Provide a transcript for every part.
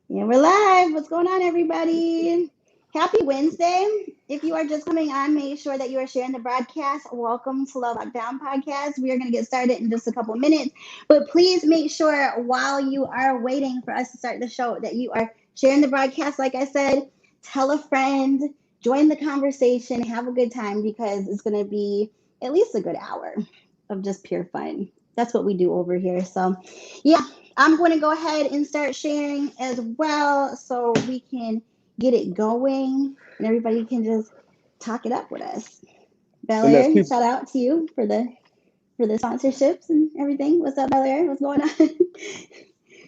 Yeah, we're live. What's going on, everybody? Happy Wednesday. If you are just coming on, make sure that you are sharing the broadcast. Welcome to Love Lockdown Podcast. We are going to get started in just a couple minutes, but please make sure while you are waiting for us to start the show that you are sharing the broadcast. Like I said, tell a friend, join the conversation, have a good time because it's going to be at least a good hour of just pure fun. That's what we do over here. So, yeah, I'm going to go ahead and start sharing as well so we can get it going and everybody can just talk it up with us. Bel And as Air, people shout out to you for the sponsorships and everything. What's up, Bel Air? What's going on?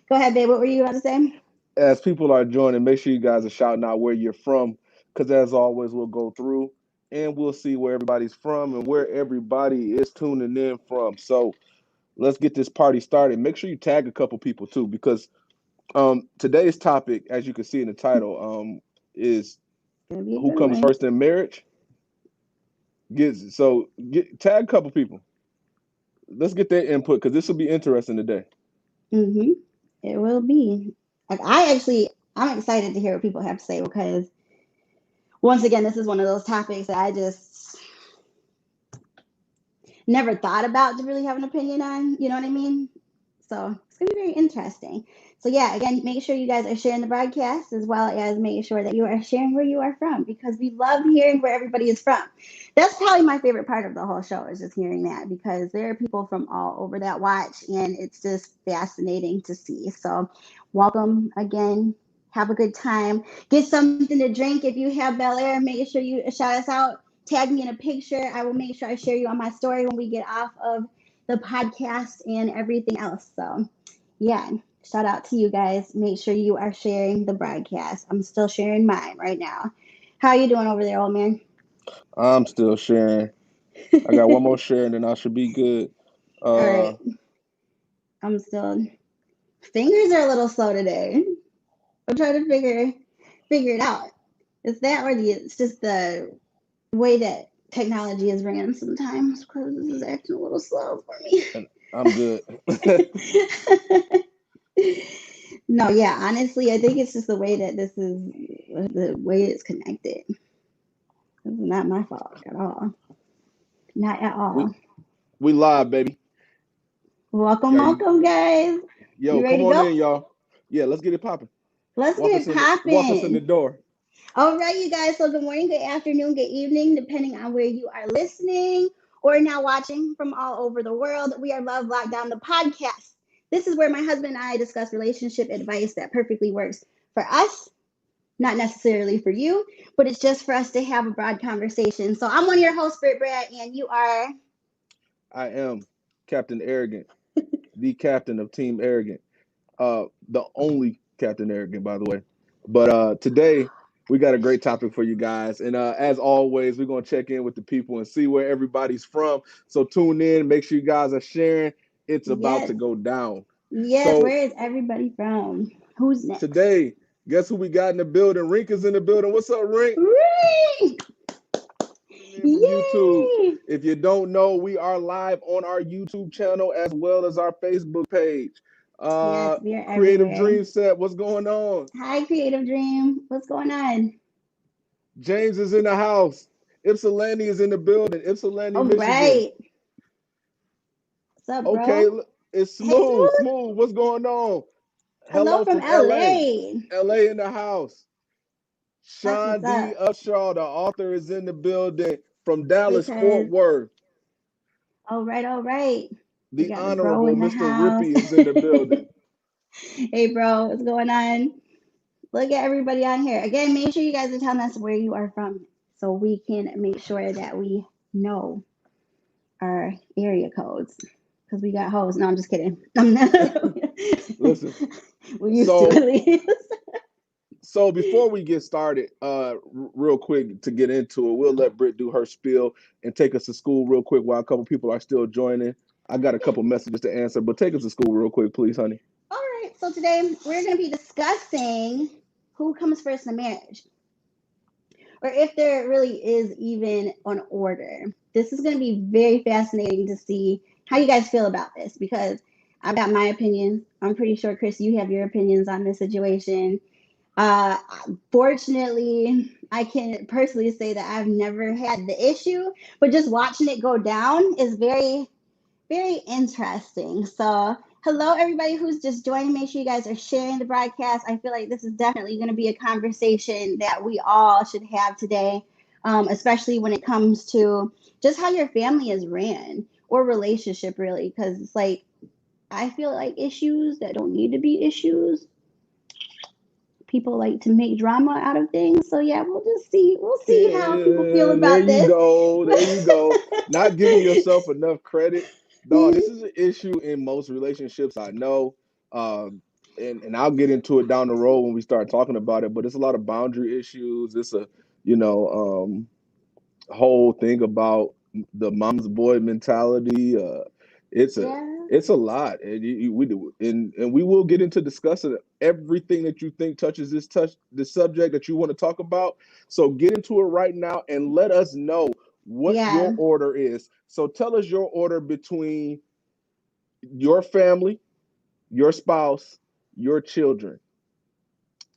Go ahead, babe. What were you about to say? as people are joining, make sure you guys are shouting out where you're from, because as always, we'll go through and we'll see where everybody's from and where everybody is tuning in from. So let's get this party started. Make sure you tag a couple people too, because today's topic, as you can see in the title, is It's gonna be a who good comes one. first in marriage. Tag a couple people. Let's get their input because this will be interesting today. Mm-hmm. It will be. Like I'm excited to hear what people have to say because once again, this is one of those topics that I just never thought about to really have an opinion on. You know what I mean? So it's going to be very interesting. So, yeah, again, make sure you guys are sharing the broadcast as well as make sure that you are sharing where you are from because we love hearing where everybody is from. That's probably my favorite part of the whole show is just hearing that because there are people from all over that watch and it's just fascinating to see. So, welcome again. Have a good time. Get something to drink if you have Bel Air. Make sure you shout us out. Tag me in a picture. I will make sure I share you on my story when we get off of the podcast and everything else. So, yeah, shout out to you guys. Make sure you are sharing the broadcast. I'm still sharing mine right now. How are you doing over there, old man? I'm still sharing. I got one more share and then I should be good. All Uh, right, I'm still. Fingers are a little slow today. I'm trying to figure it out. Is that or it's just the way that technology is ran sometimes because this is acting a little slow for me. and I'm good. No, yeah, honestly, I think it's just the way that this is the way it's connected. It's not my fault at all. Not at we all. we live, baby. Welcome, Got you. welcome, guys. Yo, You ready come to on go? in, y'all. Yeah, let's get it popping. Let's get it Walk us in the popping. door. All right, you guys. So, good morning, good afternoon, good evening, depending on where you are listening or now watching from all over the world. We are Love Lockdown, the podcast. This is where my husband and I discuss relationship advice that perfectly works for us, not necessarily for you, but it's just for us to have a broad conversation. So, I'm one of your hosts, Britt Brad, and you are. I am Captain Arrogant, the captain of Team Arrogant. The only Captain Arrogant, by the way. But today we got a great topic for you guys, and as always, we're gonna check in with the people and see where everybody's from. So tune in. Make sure you guys are sharing. It's about Yes, to go down. yes. So Where is everybody from? Who's next? today, guess who we got in the building? Rink is in the building. What's up, Rink? Whee! Tuning in from YouTube. Yay! If you don't know, we are live on our YouTube channel as well as our Facebook page. Yes, we are Creative everywhere. Dream Set, what's going on? Hi, Creative Dream. What's going on? James is in the house. Ypsilanti is in the building. Ypsilanti, All Michigan. right. What's up, Okay, bro? it's Hey, smooth. Smooth. Smooth. What's going on? Hello Hello from from LA. LA. LA in the house. That's what's Sean D. up. Upshaw, the author, is in the building from Dallas, Fort Because, Worth. all right, all right. We The got the bro Honorable in the Mr. house. Rippy is in the building. Hey, bro. What's going on? Look at everybody on here. Again, make sure you guys are telling us where you are from so we can make sure that we know our area codes because we got hoes. No, I'm just kidding. I'm not. Listen, We used to at so least. so before we get started, real quick to get into it, we'll let Britt do her spiel and take us to school real quick while a couple people are still joining. I got a couple messages to answer, but take us to school real quick, please, honey. All right. So today we're going to be discussing who comes first in a marriage, or if there really is even an order. This is going to be very fascinating to see how you guys feel about this because I've got my opinions. I'm pretty sure, Chris, you have your opinions on this situation. Uh, Fortunately, I can personally say that I've never had the issue, but just watching it go down is very, very interesting. So, hello, everybody who's just joining. Make sure you guys are sharing the broadcast. I feel like this is definitely going to be a conversation that we all should have today, especially when it comes to just how your family is ran or relationship, really, because it's like I feel like issues that don't need to be issues, people like to make drama out of things. So yeah, we'll just see. We'll see how people feel And there about you this. go. There you go. Not giving yourself enough credit. Dog, this is an issue in most relationships I know. Um, and I'll get into it down the road when we start talking about it, but it's a lot of boundary issues. It's a, you know, whole thing about the mom's boy mentality. It's a Yeah, it's a lot, and we do, and we will get into discussing everything that you think touches this subject that you want to talk about. So get into it right now and let us know what your yeah, order is. So tell us your order between your family, your spouse, your children,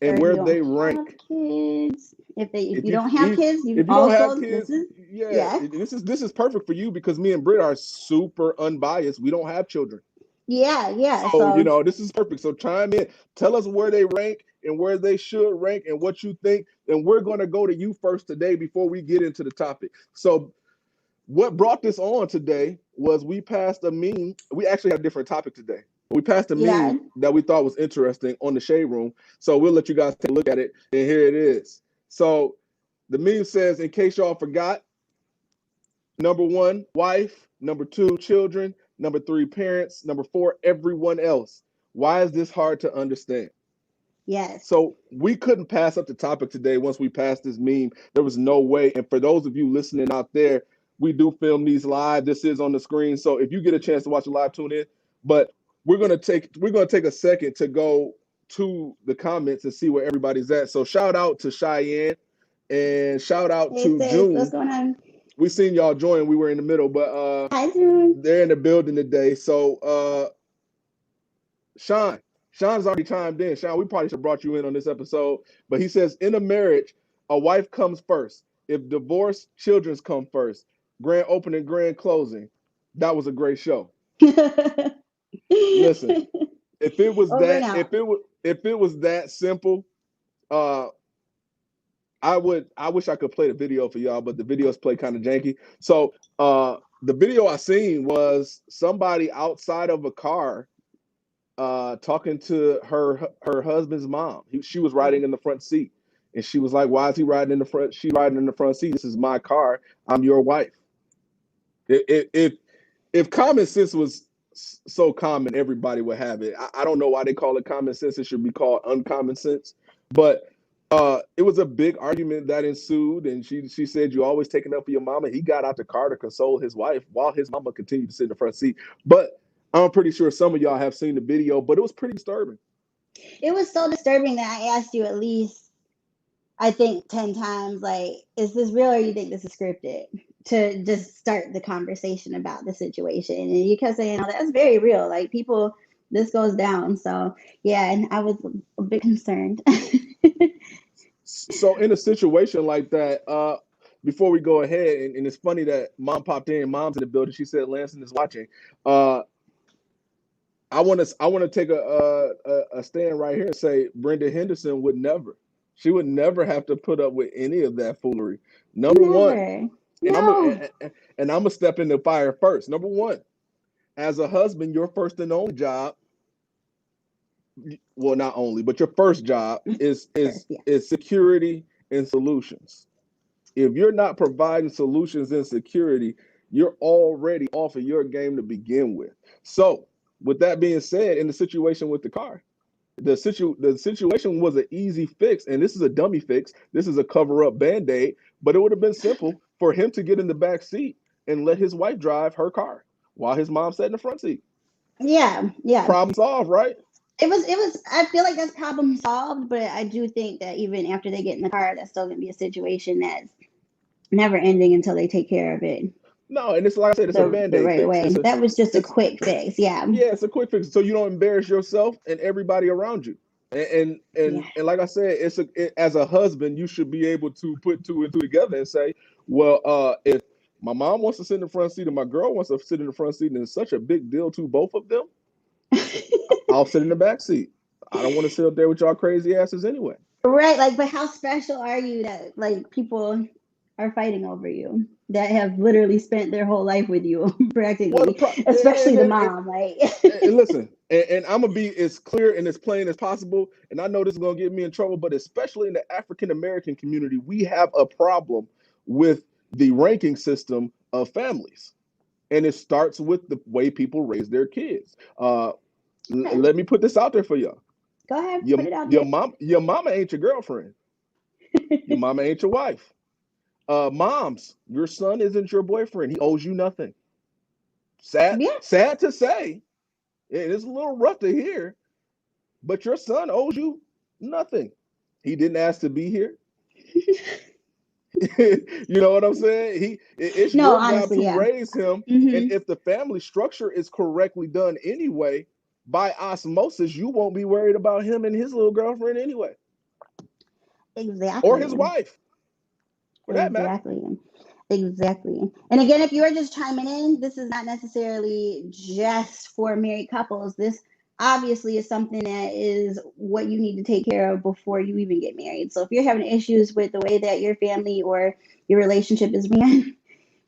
or and if you where don't they have rank. kids, if If you you don't have kids, you if you don't have also this kids, is yeah, yeah, this is perfect for you because me and Britt are super unbiased. We don't have children. yeah. So, So this is perfect. So chime in, tell us where they rank and where they should rank and what you think. And we're going to go to you first today before we get into the topic. So, what brought this on today was we passed a meme. We actually had a different topic today. We passed a yeah, meme that we thought was interesting on the Shade Room. So, we'll let you guys take a look at it. And here it is. So, the meme says, in case y'all forgot, number one, wife. Number two, children. Number three, parents. Number four, everyone else. Why is this hard to understand? yes. So we couldn't pass up the topic today once we passed this meme. There was no way. And for those of you listening out there, we do film these live. This is on the screen. So if you get a chance to watch it live, tune in. But we're gonna take a second to go to the comments and see where everybody's at. So shout out to Cheyenne and shout out Hey to sis, what's June. going on? We seen y'all join. We were in the middle, but Hi June. they're in the building today. So Sean, Sean's already chimed in. Sean, we probably should have brought you in on this episode, but he says in a marriage, a wife comes first. If divorce, children's come first. Grand opening, grand closing. That was a great show. Listen, if it was Over and that, out. if it was that simple, uh, I wish I could play the video for y'all, but the videos play kind of janky. So the video I seen was somebody outside of a car talking to her husband's mom. She was riding in the front seat, and she was like, "Why is he riding in the front? She riding in the front seat. This is my car. I'm your wife." If common sense was so common, everybody would have it. I don't know why they call it common sense. It should be called uncommon sense. But it was a big argument that ensued, and she said, "You always taking up for your mama." He got out the car to console his wife while his mama continued to sit in the front seat. But I'm pretty sure some of y'all have seen the video, but it was pretty disturbing. It was so disturbing that I asked you at least, I think, 10 times, like, is this real or you think this is scripted? To just start the conversation about the situation. And you kept saying, oh, that's very real. Like, people, this goes down. So, yeah, and I was a bit concerned. So in a situation like that, before we go ahead, and it's funny that mom popped in, mom's in the building. She said Lansing is watching. Uh, I want to take a stand right here and say Brenda Henderson would never. She would never have to put up with any of that foolery. Number one, Never. and I'm No. and I'm gonna step in the fire first. Number one, as a husband, your first and only job, well, not only, but your first job is First, is yeah. is security and solutions. If you're not providing solutions and security, you're already off of your game to begin with. So, with that being said, in the situation with the car, the situation was an easy fix, and this is a dummy fix. This is a cover up band aid, but it would have been simple for him to get in the back seat and let his wife drive her car while his mom sat in the front seat. Yeah, yeah. Problem solved, right? I feel like that's problem solved, but I do think that even after they get in the car, that's still gonna be a situation that's never ending until they take care of it. No, and it's like I said, it's a the band-aid right fix. way. That was just a It's quick fix. Yeah. yeah, it's a quick fix, so you don't embarrass yourself and everybody around you. Yeah. And like I said, as a husband, you should be able to put two and two together and say, well, if my mom wants to sit in the front seat and my girl wants to sit in the front seat, and it's such a big deal to both of them, I'll sit in the back seat. I don't want to sit up there with y'all crazy asses anyway. Right, like, but how special are you that like people are fighting over you that have literally spent their whole life with you Well, practically, especially the mom, like and listen, and I'm gonna be as clear and as plain as possible. And I know this is gonna get me in trouble, but especially in the African American community, we have a problem with the ranking system of families, and it starts with the way people raise their kids. okay, Let me put this out there for y'all. go ahead, Your put it out your there. mom your mama ain't your girlfriend. Your mama ain't your wife. Moms, your son isn't your boyfriend. He owes you nothing. Yeah. Sad to say, it's a little rough to hear, but your son owes you nothing. He didn't ask to be here. You know what I'm saying? It's No, your job honestly, to yeah. raise him. And Hmm. if the family structure is correctly done anyway, by osmosis, you won't be worried about him and his little girlfriend anyway, or his Exactly. wife, for that matter. Exactly. Exactly. And again, if you are just chiming in, this is not necessarily just for married couples. This obviously is something that is what you need to take care of before you even get married. So if you're having issues with the way that your family or your relationship is ran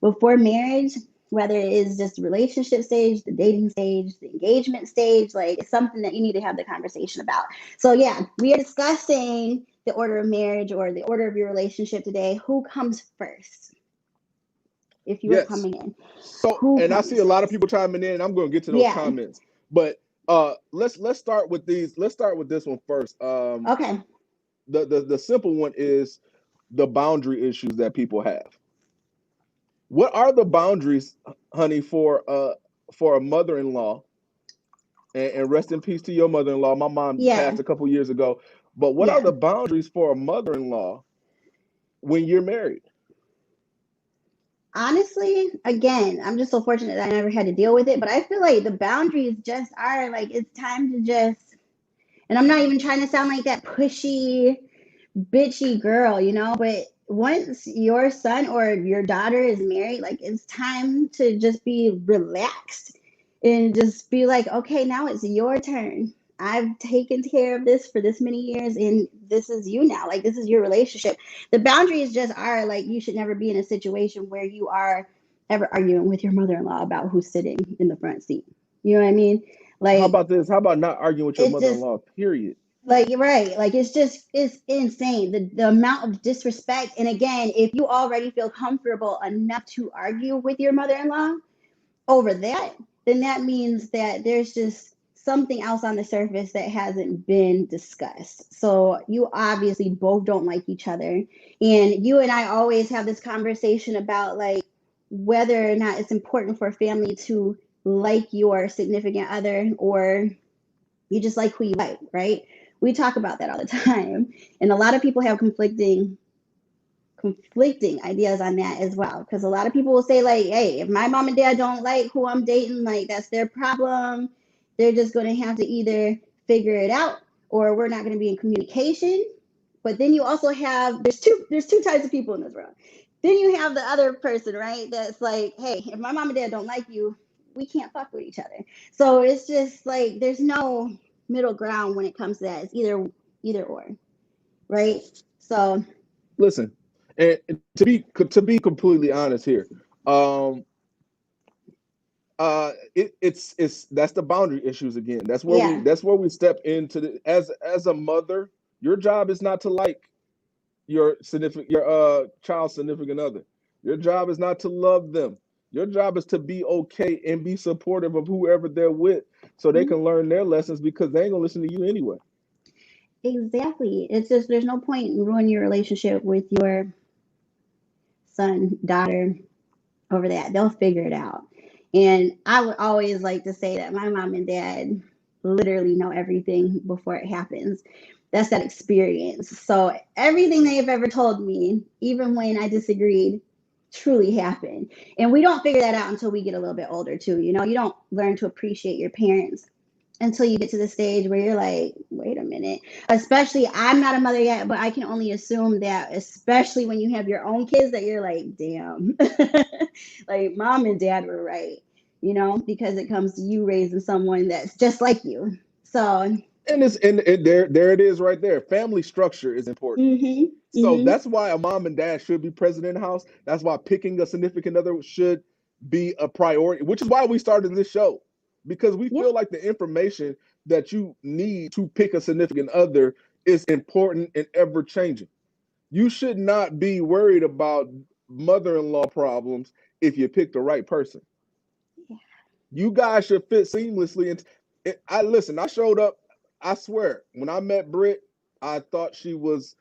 before marriage, whether it is just the relationship stage, the dating stage, the engagement stage, like it's something that you need to have the conversation about. So yeah, we are discussing the order of marriage or the order of your relationship today. Who comes first? If you are Yes. coming in, So, who and I see comes a lot of first? people chiming in. I'm going to get to those Yeah. comments, but let's start with these. Let's start with this one first. Okay. The simple one is the boundary issues that people have. What are the boundaries, honey, for a mother-in-law? And rest in peace to your mother-in-law. My mom Yeah. passed a couple years ago. But what are Yeah. the boundaries for a mother-in-law when you're married? Honestly, again, I'm just so fortunate that I never had to deal with it. But I feel like the boundaries just are like it's time to just, and I'm not even trying to sound like that pushy, bitchy girl, but once your son or your daughter is married, like it's time to just be relaxed and just be like, okay, now it's your turn. I've taken care of this for this many years, and this is you now. Like, this is your relationship. The boundaries just are like, you should never be in a situation where you are ever arguing with your mother in law about who's sitting in the front seat. You know what I mean? How Like, about this? How about not arguing with your it's just mother-in-law, period? like you're right. Like it's insane the amount of disrespect. And again, if you already feel comfortable enough to argue with your mother-in-law over that, then that means that there's just something else on the surface that hasn't been discussed. So you obviously both don't like each other. And you and I always have this conversation about like whether or not it's important for a family to like your significant other or you just like who you like, right? We talk about that all the time. And a lot of people have conflicting ideas on that as well. Because a lot of people will say, like, hey, if my mom and dad don't like who I'm dating, like that's their problem. They're just gonna have to either figure it out or we're not gonna be in communication. But then you also have there's two types of people in this world. Then you have the other person, right? That's like, hey, if my mom and dad don't like you, we can't fuck with each other. So it's just like there's no middle ground when it comes to that. It's either or, right? So Listen, and to be completely honest here, um, it's that's the boundary issues again. yeah, That's where we step into as a mother. Your job is not to like your child's significant other. Your job is not to love them. Your job is to be okay and be supportive of whoever they're with, so they mhm, can learn their lessons because they ain't gonna listen to you anyway. exactly. It's just there's no point in ruining your relationship with your son, daughter over that. They'll figure it out. And I would always like to say that my mom and dad literally know everything before it happens. That's that experience. So everything they've ever told me, even when I disagreed, truly happen. And we don't figure that out until we get a little bit older too. You know, you don't learn to appreciate your parents until you get to the stage where you're like, wait a minute. Especially, I'm not a mother yet, but I can only assume that, especially when you have your own kids, that you're like, damn, like mom and dad were right, you know, because it comes to you raising someone that's just like you. So, And there it is right there. Family structure is important. mm-hmm, So mm-hmm, that's why a mom and dad should be present in the house. That's why picking a significant other should be a priority, which is why we started this show. Because we yeah, feel like the information that you need to pick a significant other is important and ever changing. You should not be worried about mother-in-law problems if you pick the right person. yeah. You guys should fit seamlessly. And I listen. I showed up. I swear, when I met Britt, I thought she was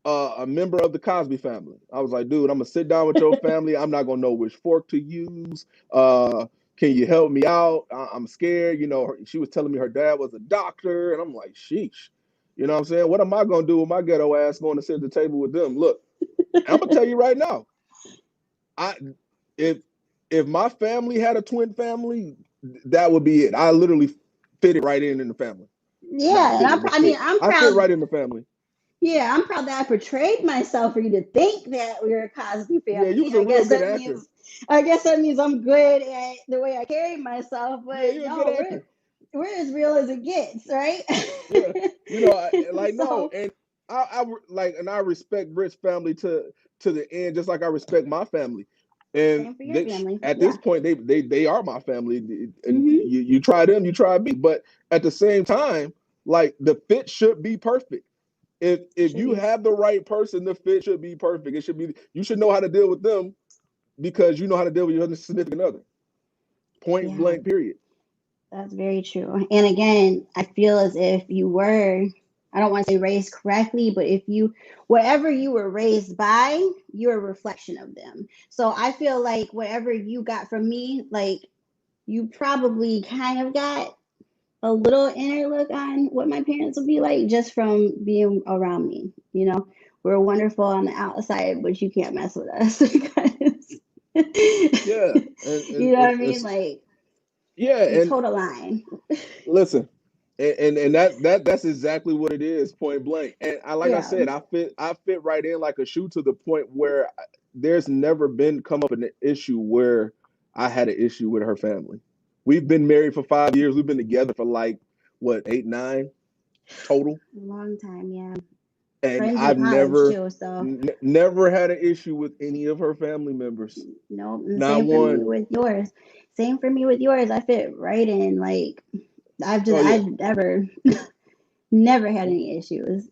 a member of the Cosby family. I was like, dude, I'm gonna sit down with your family. I'm not gonna know which fork to use. Can you help me out? I'm scared. You know, she was telling me her dad was a doctor, and I'm like, sheesh. You know what I'm saying? What am I gonna do with my ghetto ass going to sit at the table with them? Look, I'm gonna tell you right now. I if if my family had a twin family, that would be it. I literally fit it right in the family. Not Yeah, and fit it, but I mean, fit. I'm I fit proud. right in the family. Yeah, I'm proud that I portrayed myself for you to think that we were a Cosby Yeah, you family. was a real good actor. I guess that means I'm good at the way I carry myself. Yeah, But you're a good no, actor. we're as real as it gets, right? Yeah, you know, like no, So and I respect Britt's family to the end, just like I respect my family. And same for your family. at this Yeah. point, they are my family, and Hmm. you try them, you try me. But at the same time, like the fit should be perfect. If Should you be. have the right person, the fit should be perfect. It should be you should know how to deal with them because you know how to deal with your significant other. Point Yeah, blank. Period. that's very true. And again, I feel as if you were, I don't want to say raised correctly, but if you, whatever you were raised by, you're a reflection of them. So I feel like whatever you got from me, like you probably kind of got a little inner look on what my parents would be like just from being around me. You know, we're wonderful on the outside, but you can't mess with us because Yeah, you know what I mean? it's Like yeah, we and toe the line. listen, and that's exactly what it is, point blank. And I like I Yeah. said, I fit right in like a shoe to the point where there's never been come up an issue where I had an issue with her family. We've been married for 5 years. We've been together for like what 8, 9 total, A long time, yeah. and Friends in I've college too, so never had an issue with any of her family members. nope. And Not same for me one. with yours. Same for me with yours. I fit right in. Like Oh yeah, I've never had any issues.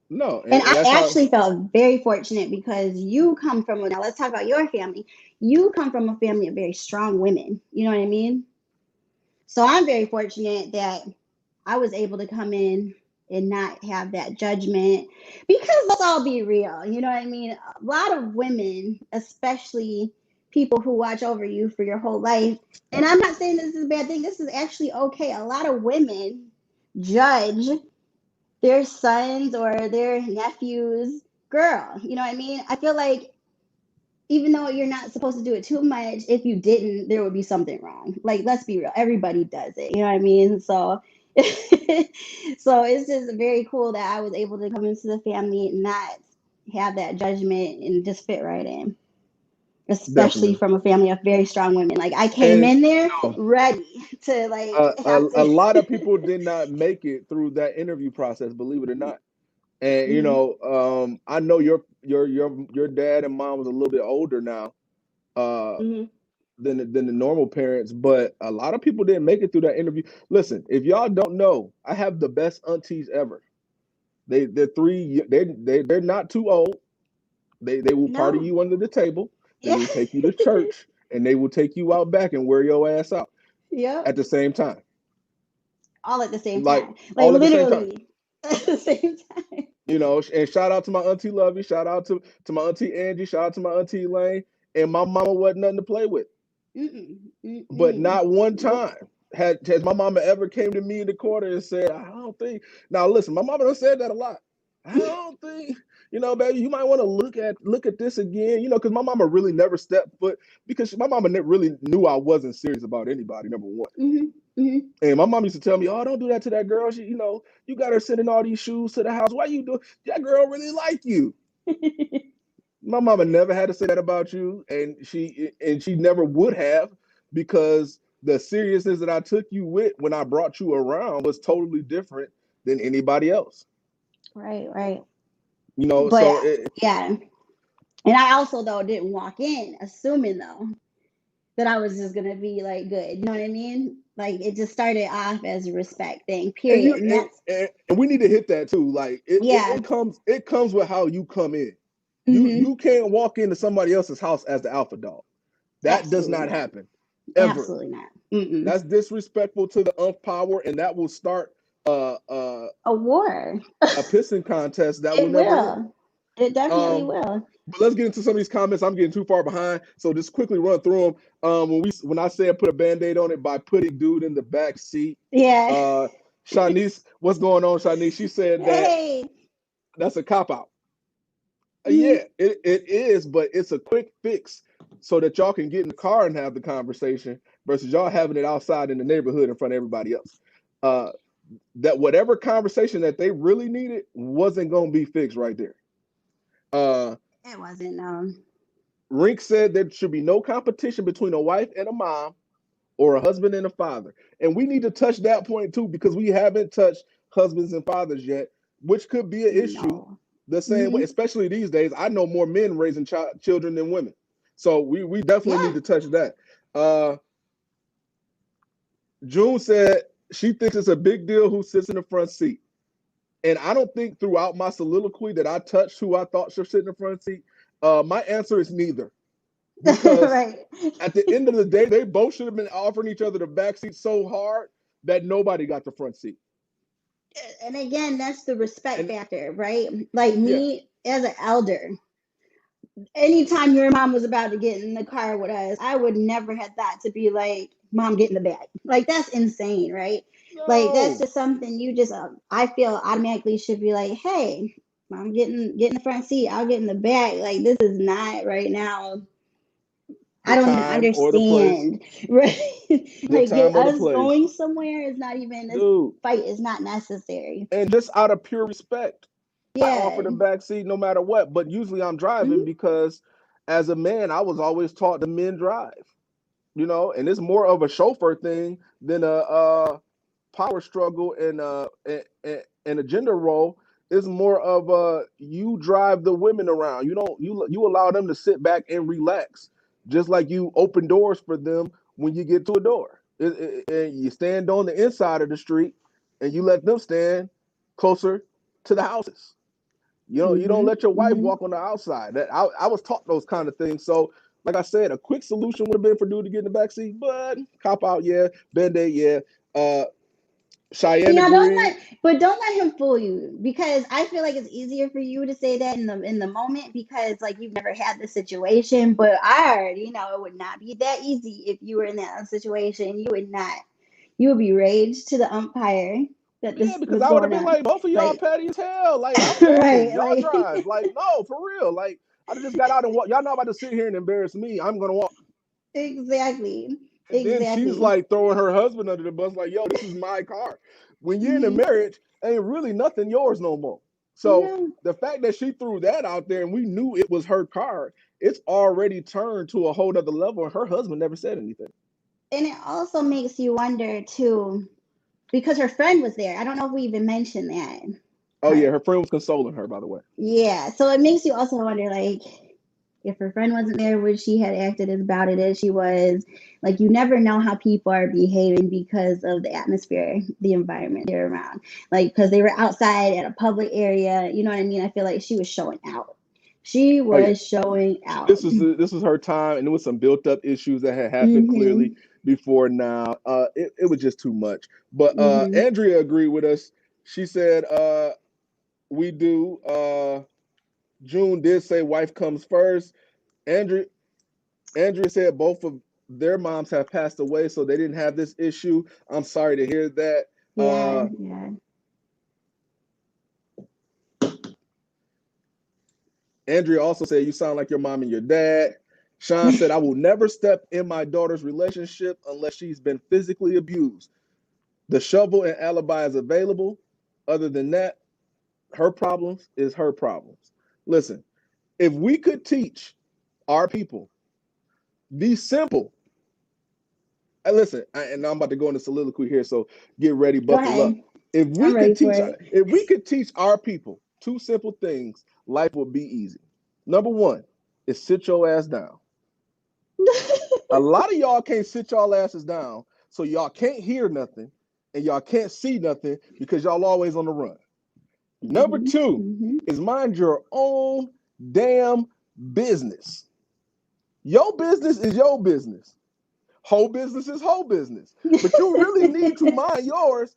no, And and that's I how. actually felt very fortunate because you come from, now let's talk about your family. You come from a family of very strong women. You know what I mean? So I'm very fortunate that I was able to come in and not have that judgment because let's all be real. You know what I mean? A lot of women, especially people who watch over you for your whole life, and I'm not saying this is a bad thing, this is actually okay. A lot of women judge their sons or their nephews girl. You know what I mean? I feel like even though you're not supposed to do it too much, if you didn't, there would be something wrong. Like, let's be real, everybody does it. You know what I mean? So, so it's just very cool that I was able to come into the family and not have that judgment and just fit right in. Especially Definitely. from a family of very strong women. Like I came And in there no, ready to like have a to. lot of people did not make it through that interview process, believe it or not. And you Mhm. know, I know your dad and mom was a little bit older now uh, Mhm. than the normal parents, but a lot of people didn't make it through that interview. Listen, if y'all don't know, I have the best aunties ever. They're three. They're not too old. They will party No. you under the table. They Yeah. will take you to church, and they will take you out back and wear your ass out Yep. at the same time. All at the same Like time. Like all at the same time. literally at the same time. You know, and shout out to my auntie Lovey, shout out to my auntie Angie, shout out to my auntie Lane, and my mama wasn't nothing to play with. Mm-mm. But Mm-mm. not one Nope. time has my mama ever came to me in the corner and said, I don't think. Now listen, my mama done said that a lot. I don't think, baby, you might want to look at this again, because my mama really never stepped foot because my mama really knew I wasn't serious about anybody, number one. Hmm. Hmm. And my mom used to tell me, "Oh, don't do that to that girl. She, you got her sending all these shoes to the house. Why you do? That girl really like you." My mama never had to say that about you, and she never would have, because the seriousness that I took you with when I brought you around was totally different than anybody else. Right, right. But So yeah, and I also though didn't walk in assuming though that I was just gonna be like good. You know what I mean? Like it just started off as a respect thing, and period. you And that's and we need to hit that too. Like yeah. it comes with how you come in. Hmm. You can't walk into somebody else's house as the alpha dog. That does Absolutely not not. happen ever. Absolutely not. Mm-mm. That's disrespectful to the umph power, and that will start uh, uh, A war. a pissing contest that will It never end. will. It definitely Um, will. but let's get into some of these comments. I'm getting too far behind, so just quickly run through them. When I said put a band-aid on it by putting dude in the back seat, Yeah. uh, Shanice, what's going on, Shanice? She said that Hey. that's a cop out. Mm-hmm. Yeah, it is, but it's a quick fix so that y'all can get in the car and have the conversation versus y'all having it outside in the neighborhood in front of everybody else. Uh, that whatever conversation that they really needed wasn't going to be fixed right there. Uh, It wasn't. Rink said there should be no competition between a wife and a mom or a husband and a father. And we need to touch that point too, because we haven't touched husbands and fathers yet, which could be an issue No. the same way, Mm-hmm. especially these days. I know more men raising children than women. So we definitely Yeah. need to touch that. Uh, June said she thinks it's a big deal who sits in the front seat. And I don't think throughout my soliloquy that I touched who I thought should sit in the front seat. My answer is neither, because Right. at the end of the day, they both should have been offering each other the back seat so hard that nobody got the front seat. And again, that's the respect And factor, right? Like yeah, me as an elder, anytime your mom was about to get in the car with us, I would never have thought to be like, "Mom, get in the back." Like that's insane, right? Like that's no, just something you just I feel automatically should be like, "Hey, Mom, get in the front seat. I'll get in the back." Like this is not right now. I the don't even time or the place, understand, right? the Like time or the us place, going somewhere is not even this dude. fight is not necessary. And just out of pure respect, I offer Yeah. the back seat no matter what. But usually I'm driving Mhm. because as a man, I was always taught the men drive. And it's more of a chauffeur thing than a power struggle and a gender role. Is more of a you drive the women around. You don't you allow them to sit back and relax, just like you open doors for them when you get to a door. And you stand on the inside of the street, and you let them stand closer to the houses. You don't Mhm. let your wife Mhm. walk on the outside. That I was taught those kind of things. So, like I said, a quick solution would have been for dude to get in the back seat, but cop out, yeah, band-aid, yeah. Uh, You Cheyenne know, agreed. don't let him fool you because I feel like it's easier for you to say that in the moment because like you've never had the situation. But I already know it would not be that easy if you were in that situation. You would not. You would be raged to the umpire that Yeah, this because was I would have going been on. like, both of y'all Like petty as hell. Like, I'm walking, right, y'all like drive. Like, no, for real. Like, I just got out and walk. Y'all not about to sit here and embarrass me. I'm gonna walk. exactly, And then she's exactly. like throwing her husband under the bus, like, yo, this is my car. When you're in a Hmm. marriage, ain't really nothing yours no more. So No, the fact that she threw that out there and we knew it was her car, it's already turned to a whole other level. And her husband never said anything. and it also makes you wonder too because her friend was there. I don't know if we even mentioned that Oh yeah, part. her friend was consoling her, by the way. Yeah, so it makes you also wonder, like, if her friend wasn't there, would she had acted as about it as she was? Like, you never know how people are behaving because of the atmosphere, the environment they're around. Like, because they were outside at a public area, you know what I mean? I feel like she was showing out. She Oh yeah. was showing out. This is her time, and there was some built up issues that had happened Mm-hmm. clearly before now. It was just too much. But Mm-hmm. Andrea agreed with us. She said, we do. June did say wife comes first. Andrea Andrea said both of their moms have passed away, so they didn't have this issue. I'm sorry to hear that. Yeah, Uh, yeah. Andrea also said, you sound like your mom and your dad. Sean said, I will never step in my daughter's relationship unless she's been physically abused. The shovel and alibi is available. Other than that, her problems is her problems. Listen, if we could teach our people these simple, and listen, and I'm about to go into soliloquy here, so get ready, Go buckle up. ahead. I'm ready for it. If we could teach our people two simple things, life would be easy. Number one is sit your ass down. A lot of y'all can't sit y'all asses down, so y'all can't hear nothing and y'all can't see nothing because y'all always on the run. Number two is mind your own damn business. Your business is your business. Whole business is whole business. But you really need to mind yours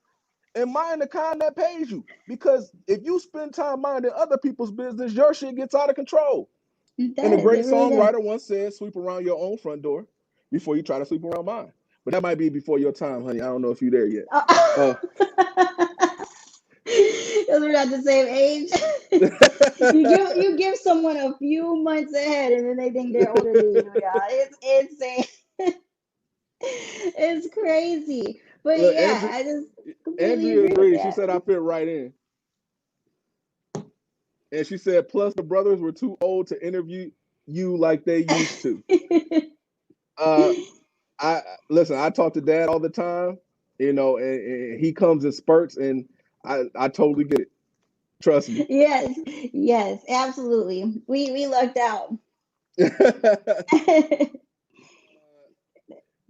and mind the kind that pays you. Because if you spend time minding other people's business, your shit gets out of control. And a great songwriter once said, sweep around your own front door before you try to sweep around mine. But that might be before your time, honey. I don't know if you're there yet. Because we're not the same age. you give someone a few months ahead and then they think they're older than you, y'all. It's insane. It's crazy. But Look, yeah, I just completely Andrea agree with agreed. She that. said I fit right in. And she said, plus the brothers were too old to interview you like they used to. I listen, I talk to dad all the time, and he comes in spurts, and I totally get it. Trust me. Yes, absolutely. We lucked out.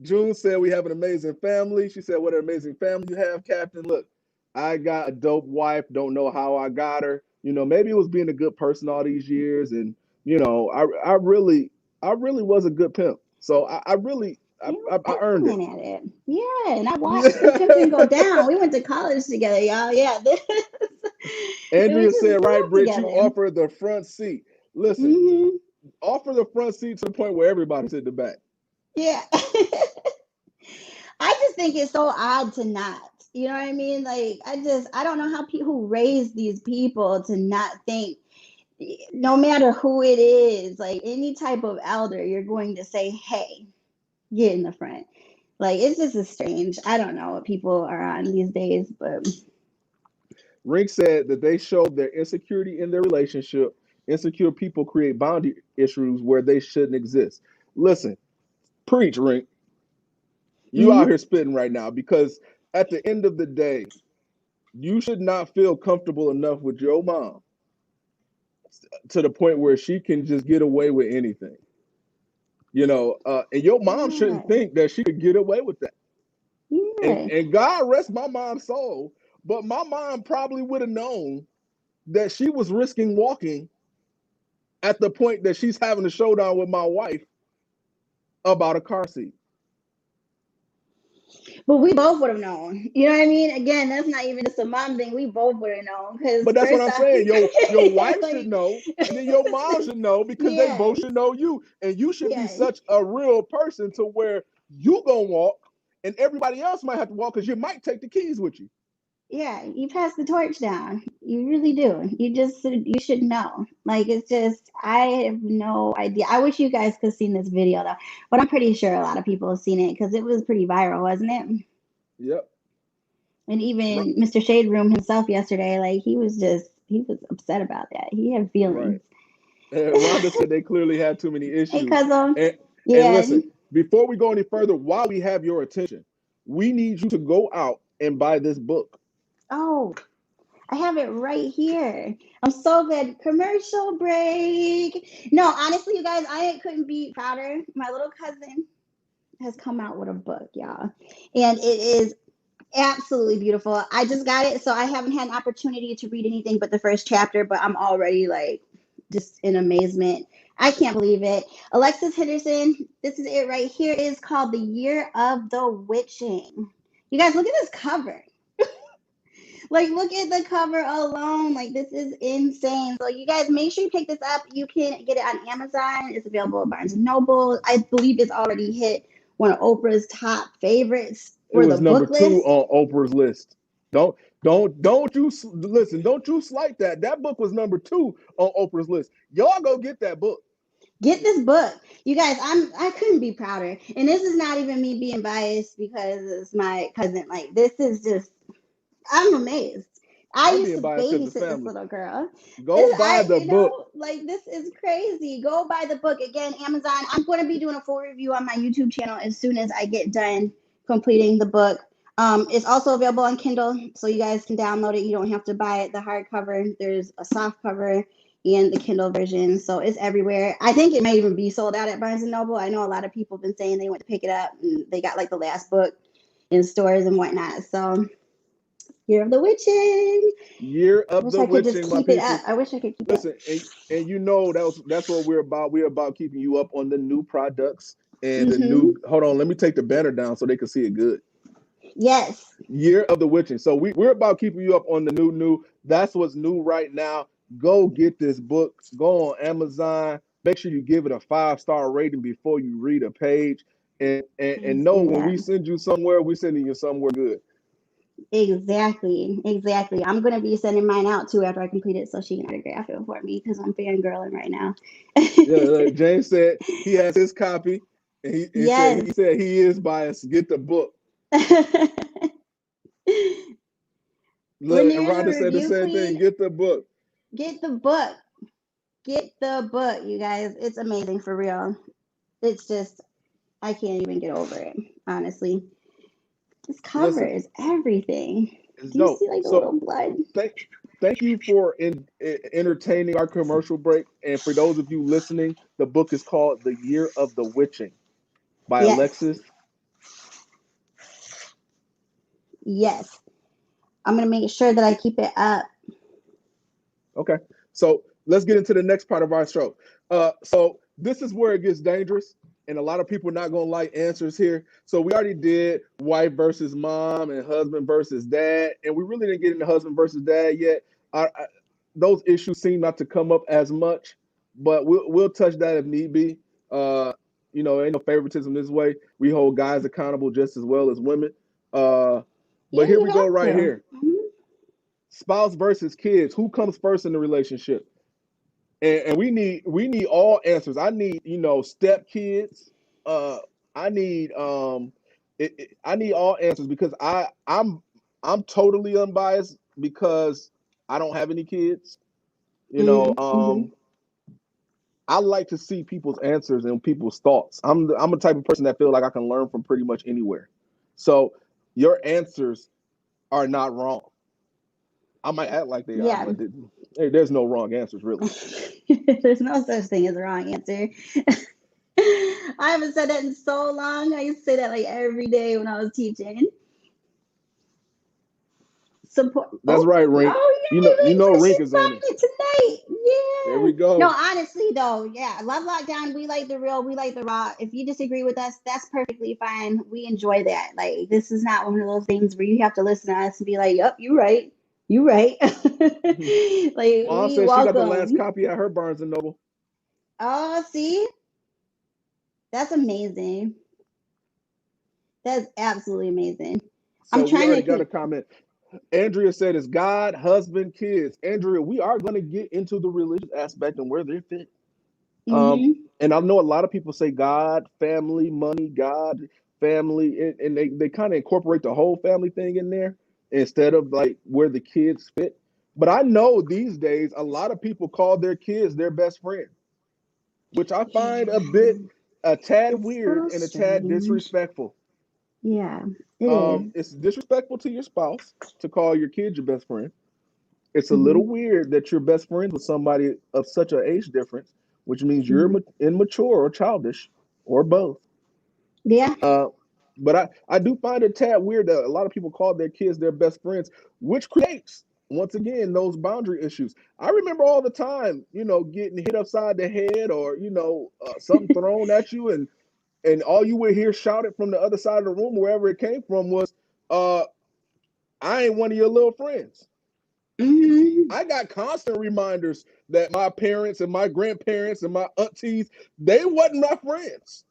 June said we have an amazing family. She said, what an amazing family you have, Captain. Look, I got a dope wife. Don't know how I got her. Maybe it was being a good person all these years, and I really was a good pimp. So I really I earned it. At it. Yeah, and I watched the pimping go down. We went to college together, y'all. Yeah, we Andrea just said, grew right, up Brit, you together. offer the front seat. Listen, offer the front seat to the point where everybody's at the back. Yeah. I just think it's so odd to not. You know what I mean? Like, I don't know how people who raise these people to not think, no matter who it is, like any type of elder, you're going to say, hey, get in the front. Like, it's just a strange. I don't know what people are on these days, but Rink said that they showed their insecurity in their relationship. Insecure people create boundary issues where they shouldn't exist. Listen, preach, Rink. You out here spitting right now because at the end of the day, you should not feel comfortable enough with your mom to the point where she can just get away with anything. And your mom shouldn't think that she could get away with that. And God rest my mom's soul, but my mom probably would have known that she was risking walking at the point that she's having a showdown with my wife about a car seat. But we both would have known. You know what I mean? Again, that's not even just a mom thing. We both would have known. Because But that's what first I'm off, saying. Your wife like, should know, and then your mom should know because they yeah, both should know you. And you should be yeah, such a real person to where you gonna walk and everybody else might have to walk because you might take the keys with you. yeah. You pass the torch down. You really do. You should know. Like, it's just, I have no idea. I wish you guys could have seen this video though, but I'm pretty sure a lot of people have seen it because it was pretty viral, wasn't it? Yep. And even Mr. Shade Room himself yesterday, like he was upset about that. He had feelings. Right. Rhonda said they clearly had too many Hey, issues. cousin. And Yeah. listen, before we go any further, while we have your attention, we need you to go out and buy this book. Oh, I have it right here. I'm so glad. Commercial break. No, honestly, you guys, I couldn't be prouder. My little cousin has come out with a book, y'all. And it is absolutely beautiful. I just got it, so I haven't had an opportunity to read anything but the first chapter, but I'm already like just in amazement. I can't believe it. Alexis Henderson, this is it right here. It is called The Year of the Witching. You guys, look at this cover. Like, look at the cover alone. Like, this is insane. So, you guys, make sure you pick this up. You can get it on Amazon. It's available at Barnes and Noble. I believe it's already hit one of Oprah's top favorites It for the was number book 2 list. on Oprah's list. Don't you listen? Don't you slight that? That book was number 2 on Oprah's list. Y'all go get that book. Get this book, you guys. I couldn't be prouder. And this is not even me being biased because it's my cousin. Like, this is just, I'm amazed. I I'm used being to biased because it's babysit this family. little girl. Go buy I, the book. like, this is crazy. Go buy the book. Again, Amazon. I'm going to be doing a full review on my YouTube channel as soon as I get done completing the book. It's also available on Kindle, so you guys can download it. You don't have to buy it the hardcover. There's a soft cover and the Kindle version, so it's everywhere. I think it may even be sold out at Barnes and Noble. I know a lot of people have been saying they went to pick it up and they got like the last book in stores and whatnot. So, Year of the Witching. Year I of wish the I could just Witching, my keep it up. people. I wish I could keep it up. Listen, and you know that's what we're about. We're about keeping you up on the new products and the Mm-hmm. new. Hold on, let me take the banner down so they can see it good. Yes. Year of the Witching. So we're about keeping you up on the new. That's what's new right now. Go get this book. Go on Amazon. Make sure you give it a 5-star rating before you read a page. And Please know do when that. we send you somewhere, we're sending you somewhere good. Exactly. Exactly. I'm going to be sending mine out too after I complete it so she can autograph it for me because I'm fangirling right now. Yeah, like James said he has his copy, and Yes. he said he is biased. Get the book. Look, and Lanier, Rhonda said the review same thing. queen, Get the book. get the book. Get the book, you guys. It's amazing for real. It's just, I can't even get over it, honestly. This cover Listen, is everything. it's Do you dope. see like the So little blood? thank thank you for entertaining our commercial break. And for those of you listening, the book is called The Year of the Witching by Yes. Alexis. Yes. I'm going to make sure that I keep it up. Okay, so let's get into the next part of our show. So this is where it gets dangerous, and a lot of people are not gonna like answers here. So we already did wife versus mom and husband versus dad, and we really didn't get into husband versus dad yet. Those issues seem not to come up as much, but we'll touch that if need be. Uh, ain't no favoritism this way. We hold guys accountable just as well as women. Uh, Yeah, but here you we go have right to. here. Spouse versus kids. Who comes first in the relationship? And we need all answers. I need step kids. I need I need all answers because I'm totally unbiased because I don't have any kids. You know, Mm-hmm. I like to see people's answers and people's thoughts. I'm a type of person that feel like I can learn from pretty much anywhere. So your answers are not wrong. I might act like they are, Yeah. but hey, there's no wrong answers really. There's no such thing as a wrong answer. I haven't said that in so long. I used to say that like every day when I was teaching. Support. That's right, Rink. Oh, You yay, know Rink! Rink She's is on buying it. it tonight. There we Yeah. No, go. honestly though, yeah. Love Lockdown. We like the real. We like the raw. If you disagree with us, that's perfectly fine. We enjoy that. Like, this is not one of those things where you have to listen to us and be like, "Yep, you right. You right." Like, Mom we says she got the last welcome. copy at her Barnes and Noble. Oh, see, that's amazing. That's absolutely amazing. I'm So we trying already to got a click. comment. Andrea said it's God, husband, kids. Andrea, we are going to get into the religious aspect and where they fit. Um, Mm-hmm. and I know a lot of people say God, family, money, God, family, and they kind of incorporate the whole family thing in there instead of like where the kids fit. But I know these days a lot of people call their kids their best friend, which I find Yeah, a tad it's weird so and a tad strange. disrespectful. Yeah, it is. It's disrespectful to your spouse to call your kid your best friend. It's a little Mm-hmm. weird that you're best friends with somebody of such an age difference, which means you're Mm-hmm. immature or childish or both. Yeah. Uh, but I do find it tad weird that a lot of people call their kids their best friends, which creates once again those boundary issues. I remember all the time, getting hit upside the head or something thrown at you, and all you would hear shouted from the other side of the room, wherever it came from, was, uh, "I ain't one of your little friends." Mm-hmm. I got constant reminders that my parents and my grandparents and my aunties, they wasn't my friends.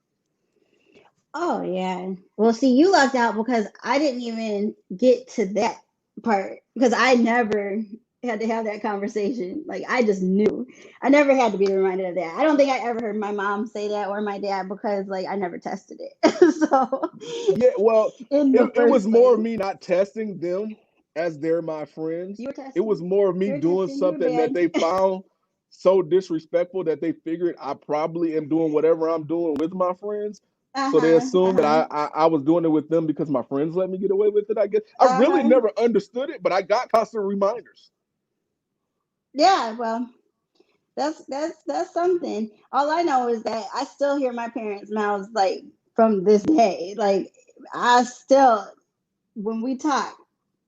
Oh yeah. Well, see, you lucked out because I didn't even get to that. part, because I never had to have that conversation. Like, I just knew. I never had to be reminded of that. I don't think I ever heard my mom say that or my dad, because like I never tested it. So Yeah, well, in the it was first more of place, me not testing them as they're my you friends. were It was testing. more of me You were doing testing. You were something that bad. they found so disrespectful that they figured I probably am doing whatever I'm doing with my friends. Uh So they huh. Uh assumed that huh. I was doing it with them because my friends let me get away with it, I guess. I Uh really huh. never understood it, but I got constant reminders. Yeah. Well, that's something. All I know is that I still hear my parents' mouths like from this day. Like, I still, when we talk,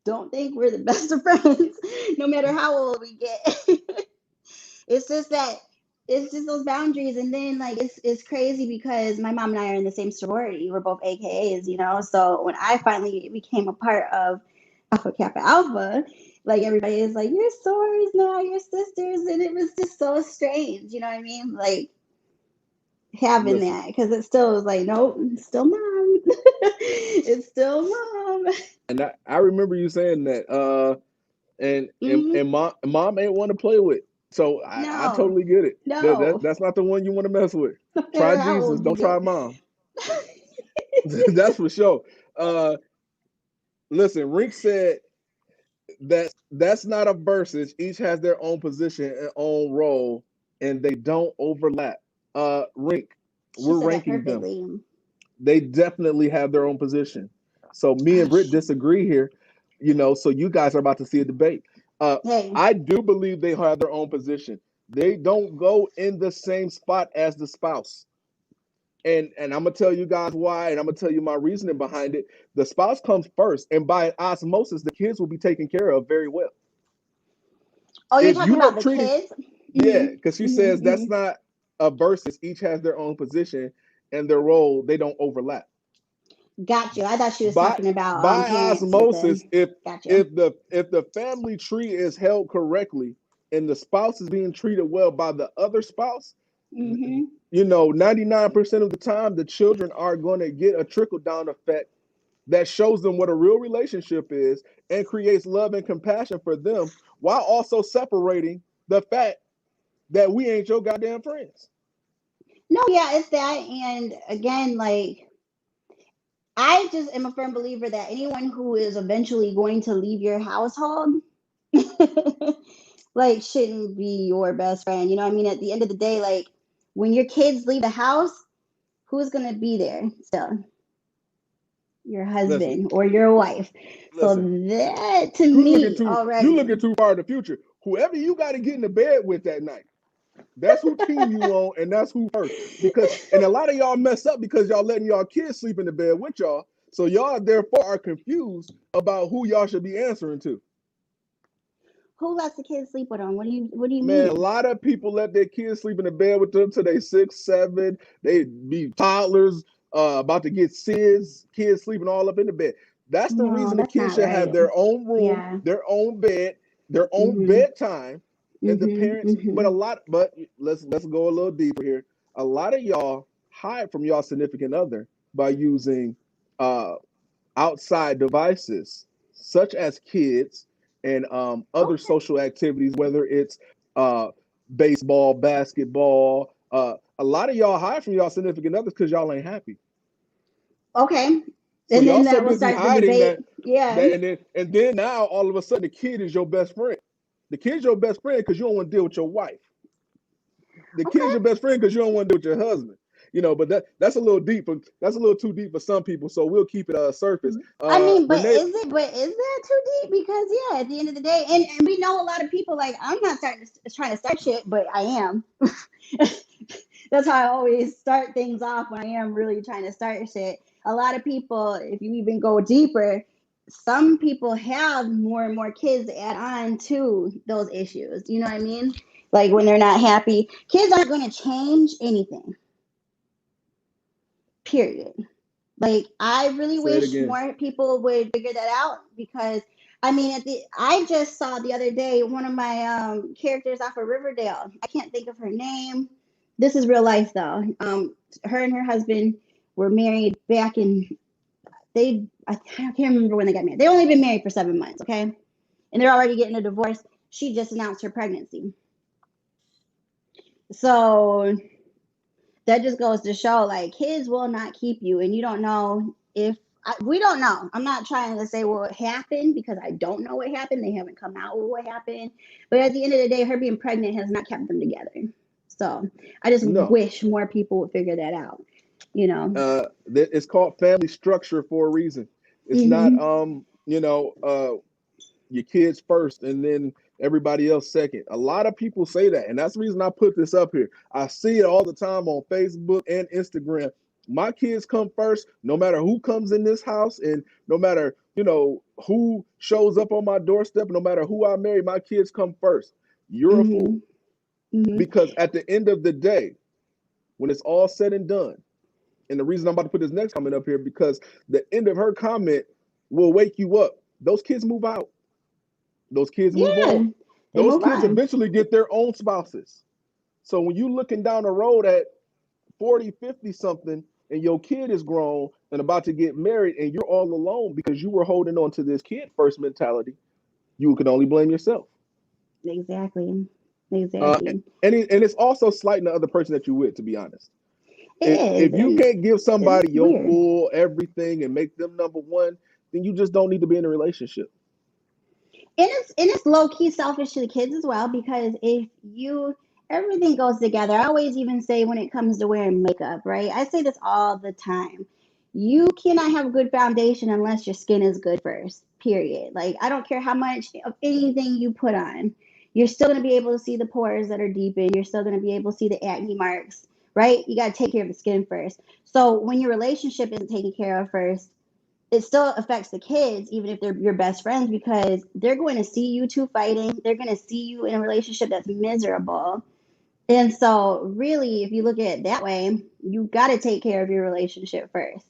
don't think we're the best of friends, no matter how old we get. It's just that, it's just those boundaries. And then like it's crazy because my mom and I are in the same sorority. We're both AKAs, you know. So when I finally became a part of Alpha Kappa Alpha, like everybody is like, you're sorors now, you're sisters, and it was just so strange, you know what I mean? Like, having Listen, that, because it still was like, nope, it's still mom. It's still mom. and I remember you saying that. Hmm. And mom ain't want to play with. So I No, totally get it. no, That's not the one you want to mess with. no Try matter how Jesus, old you don't try get. mom. That's for sure. Uh, Listen, Rink said that's not a versus. Each has their own position and own role, and they don't overlap. Rink, She we're said that ranking them. perfectly. They definitely have their own position. So me and Britt disagree here, so you guys are about to see a debate. Uh, Hey, I do believe they have their own position. They don't go in the same spot as the spouse. And I'm gonna tell you guys why, and I'm gonna tell you my reasoning behind it. The spouse comes first, and by osmosis, the kids will be taken care of very well. oh, you're If talking you are about the treating, kids? yeah, Hmm. because she Hmm. says Hmm. that's not a versus. Each has their own position and their role. They don't overlap. Got you. I thought she was by talking about by parents with the. osmosis, if Got you. the family tree is held correctly and the spouse is being treated well by the other spouse, Hmm. 99% of the time the children are going to get a trickle down effect that shows them what a real relationship is and creates love and compassion for them, while also separating the fact that we ain't your goddamn friends. No, yeah, it's that. And again, like, I just am a firm believer that anyone who is eventually going to leave your household, like, shouldn't be your best friend. You know what I mean? At the end of the day, like, when your kids leave the house, who's going to be there still? Your Listen, husband or your wife. So listen. that, to You me, looking too you already. looking too far in the future. Whoever you got to get in the bed with that night, that's who team you on, and that's who first. Because and a lot of y'all mess up because y'all letting y'all kids sleep in the bed with y'all. So y'all therefore are confused about who y'all should be answering to. Who lets the kids sleep with them? What do you Man, a mean? lot of people let their kids sleep in the bed with them till they 6, 7. They be toddlers, about to get kids sleeping all up in the bed. That's the No, reason the that's kids not should have right. their own room, Yeah. their own bed, their own Mhm. bedtime, and the Mhm. parents. Mhm. But let's go a little deeper here. A lot of y'all hide from y'all significant other by using uh, outside devices such as kids and other Okay. social activities, whether it's uh, baseball, basketball. A lot of y'all hide from y'all significant others because y'all ain't happy. Okay. So And y'all then so that will busy start the hiding debate. that Yeah. and then now all of a sudden the kid is your best friend. The kid's your best friend because you don't want to deal with your wife. The kid's Okay. your best friend because you don't want to deal with your husband. But that's a little deep. That's a little too deep for some people. So we'll keep it surface. I mean, but Renee, is that too deep? Because yeah, at the end of the day, and we know a lot of people. Like, I'm not trying to start shit, but I am. That's how I always start things off when I am really trying to start shit. A lot of people, if you even go deeper, some people have more and more kids add on to those issues. You know what I mean? Like, when they're not happy, kids aren't going to change anything. Period. Like, I really say it wish again. more people would figure that out, because I mean, I just saw the other day one of my characters off of Riverdale. I can't think of her name. This is real life though. Her and her husband were married back in, I I can't remember when they got married. They only been married for 7 months, okay? And they're already getting a divorce. She just announced her pregnancy. So that just goes to show, like, kids will not keep you, and you don't know if we don't know. I'm not trying to say what happened because I don't know what happened. They haven't come out with what happened. But at the end of the day, her being pregnant has not kept them together. So I just No. wish more people would figure that out. It's called family structure for a reason. It's not Mm-hmm. your kids first and then everybody else second. A lot of people say that, and that's the reason I put this up here. I see it all the time on Facebook and Instagram. My kids come first, no matter who comes in this house, and no matter who shows up on my doorstep, no matter who I marry, my kids come first. You're a fool, Mm-hmm. Mm-hmm. because at the end of the day, when it's all said and done, and the reason I'm about to put this next comment up here, because the end of her comment will wake you up. Those kids move out. Those kids move Yeah, on. they Those move kids on. eventually get their own spouses. So when you looking down the road at 40, 50 something, and your kid is grown and about to get married, and you're all alone because you were holding on to this kid first mentality, you can only blame yourself. Exactly. Uh, Exactly. and it's also slighting the other person that you're with, to be honest. It If is, you and can't give somebody it's your weird. full everything and make them number one, then you just don't need to be in a relationship. And it's low key selfish to the kids as well, because if you everything goes together. I always even say when it comes to wearing makeup, right? I say this all the time. You cannot have a good foundation unless your skin is good first. Period. Like, I don't care how much of anything you put on. You're still going to be able to see the pores that are deepened. You're still going to be able to see the acne marks, right? You got to take care of the skin first. So when your relationship isn't taken care of first, it still affects the kids, even if they're your best friends, because they're going to see you two fighting. They're going to see you in a relationship that's miserable. And so, really, if you look at it that way, you got to take care of your relationship first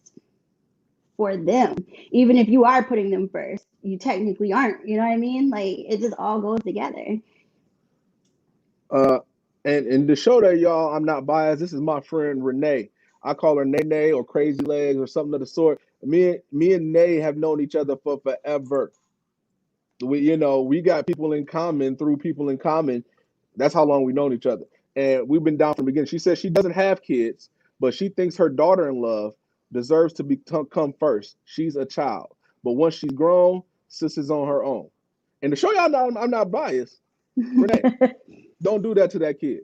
for them. Even if you are putting them first, you technically aren't. You know what I mean? Like, it just all goes together. Uh, and to show that y'all, I'm not biased. This is my friend Renee. I call her Nene or Crazy Legs or something of the sort. Me and Nay have known each other for forever. We got people in common through people in common. That's how long we've known each other, and we've been down from the beginning. She says she doesn't have kids, but she thinks her daughter-in-law deserves to come first. She's a child, but once she's grown, sis is on her own. And to show y'all I'm not biased, Renee, don't do that to that kid.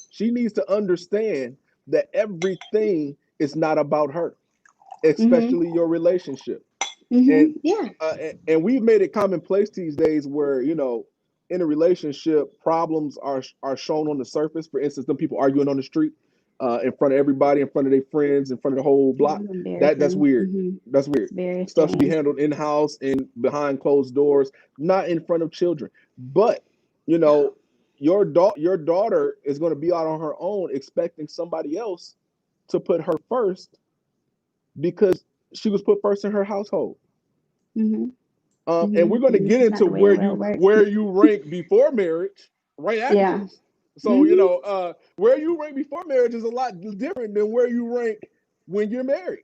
She needs to understand that everything is not about her, especially Mm-hmm. your relationship. And Mm-hmm. Yeah. and we've made it commonplace these days where in a relationship problems are shown on the surface. For instance, some people arguing on the street in front of everybody, in front of their friends, in front of the whole block. It's That's embarrassing. weird. Mm-hmm. That's weird. It's very Stuff should be strange. handled in house and behind closed doors, not in front of children. But you know, your daughter is going to be out on her own, expecting somebody else to put her first because she was put first in her household. Mm-hmm. And we're Mm-hmm. going to And it's get just not into the way the world works. where you rank before marriage right after Yeah. this. So Mm-hmm. where you rank before marriage is a lot different than where you rank when you're married.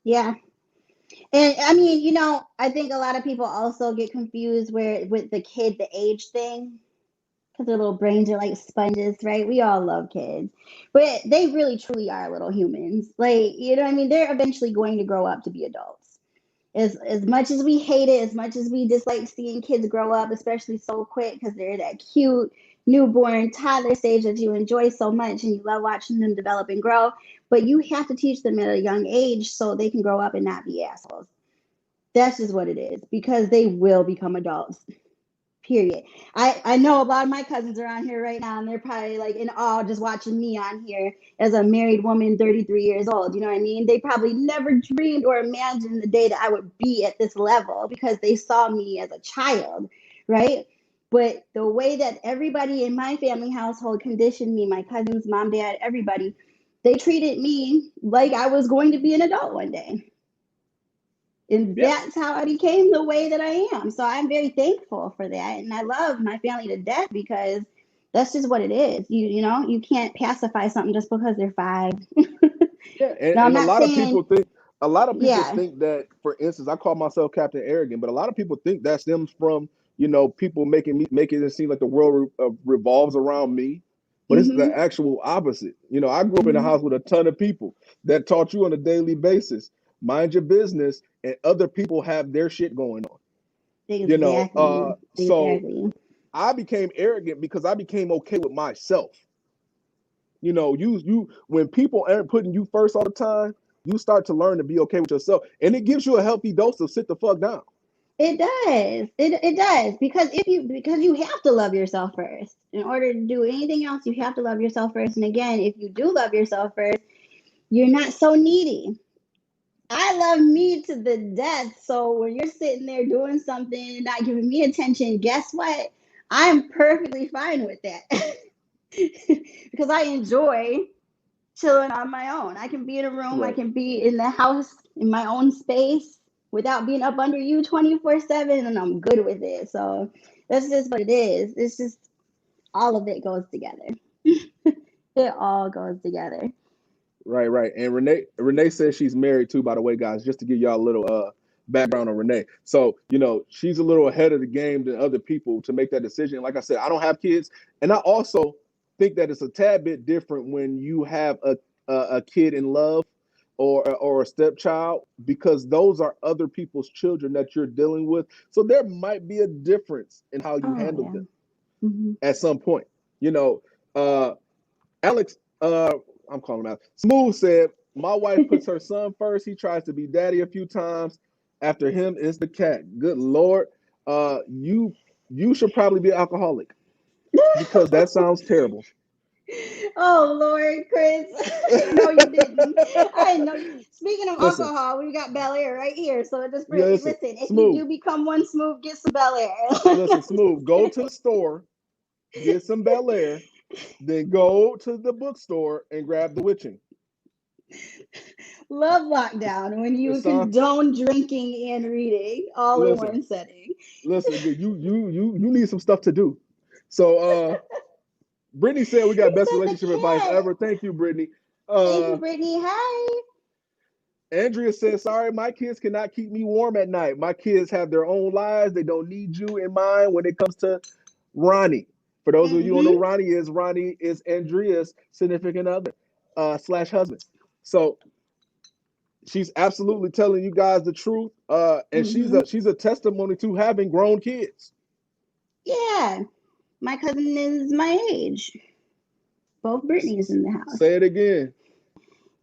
Yeah. And I mean, I think a lot of people also get confused where with the age thing, because their little brains are like sponges, right? We all love kids, but they really truly are little humans. Like, you know what I mean? They're eventually going to grow up to be adults. As much as we hate it, as much as we dislike seeing kids grow up, especially so quick, because they're that cute newborn toddler stage that you enjoy so much and you love watching them develop and grow. But you have to teach them at a young age so they can grow up and not be assholes. That's just what it is, because they will become adults. Period. I know a lot of my cousins are on here right now, and they're probably like in awe just watching me on here as a married woman, 33 years old. You know what I mean? They probably never dreamed or imagined the day that I would be at this level because they saw me as a child, right? But the way that everybody in my family household conditioned me, my cousins, mom, dad, everybody, they treated me like I was going to be an adult one day. And Yeah, that's how I became the way that I am. So I'm very thankful for that. And I love my family to death because that's just what it is. You can't pacify something just because they're five. yeah. Now I'm And a not lot of people saying think a lot of people Yeah. think that, for instance, I call myself Captain Arrogant, but a lot of people think that stems from, people making it seem like the world revolves around me. But it's the Mm-hmm. actual opposite. I grew up in a Mm-hmm. house with a ton of people that taught you on a daily basis, mind your business, and other people have their shit going on. Exactly. So Exactly. I became arrogant because I became okay with myself. You when people aren't putting you first all the time, you start to learn to be okay with yourself, and it gives you a healthy dose of sit the fuck down. It does. It does because you have to love yourself first. In order to do anything else, you have to love yourself first. And again, if you do love yourself first, you're not so needy. I love me to the death. So when you're sitting there doing something and not giving me attention, guess what? I'm perfectly fine with that. Because I enjoy chilling on my own. I can be in a room, I Right, can be in the house in my own space without being up under you 24/7, and I'm good with it. So that's just what it is. It's just all of it goes together. It all goes together. right. And Renee says she's married too, by the way, guys, just to give y'all a little background on Renee. So, she's a little ahead of the game than other people to make that decision. Like I said, I don't have kids, and I also think that it's a tad bit different when you have a kid in love or a stepchild, because those are other people's children that you're dealing with. So there might be a difference in how you Oh handle yeah. them Mm-hmm. at some point. You know, uh, Alex, I'm calling him out. Smooth said, "My wife puts her son first. He tries to be daddy a few times. After him is the cat. Good Lord, you should probably be an alcoholic because that sounds terrible." Oh Lord, Chris. No, you didn't. I didn't know you. Speaking of Listen, alcohol, we got Bel Air right here. So just yeah, listen, listen, if you Smooth, do become one smooth, get some Bel Air. listen, Smooth. Go to the store, get some Bel Air, then go to the bookstore and grab The Witching. Love Lockdown when It you sounds. condone drinking and reading all in Listen, one setting. listen. You need some stuff to do. So, Brittany said we got Who best said the relationship advice cat? ever. Thank you, Brittany. Thank you, Uh, Brittany. Hi. Andrea said, sorry, my kids cannot keep me warm at night. My kids have their own lives. They don't need you in mind when it comes to Ronnie. For those of you who don't know Mm-hmm. who Ronnie is Andrea's significant other slash husband. So she's absolutely telling you guys the truth. And she's Mm-hmm. a testimony to having grown kids. Yeah. My cousin is my age. Both Brittany's in the house. Say it again.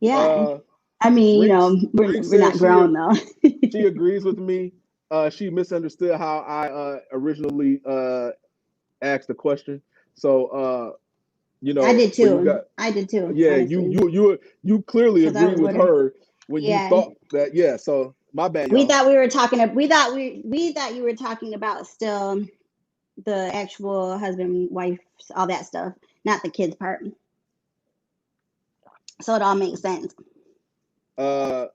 Yeah. Uh, I mean, Reeks Reeks we're said not grown though. she agrees with me. She misunderstood how I originally asked the question. So I did for you too. guys, I did too, yeah, honestly. you clearly Because I agree was with wondering. her when you Yeah. thought that. Yeah, so my bad, We y'all. thought we were talking we thought you were talking about still the actual husband, wife, all that stuff, not the kids part. So it all makes sense. Uh,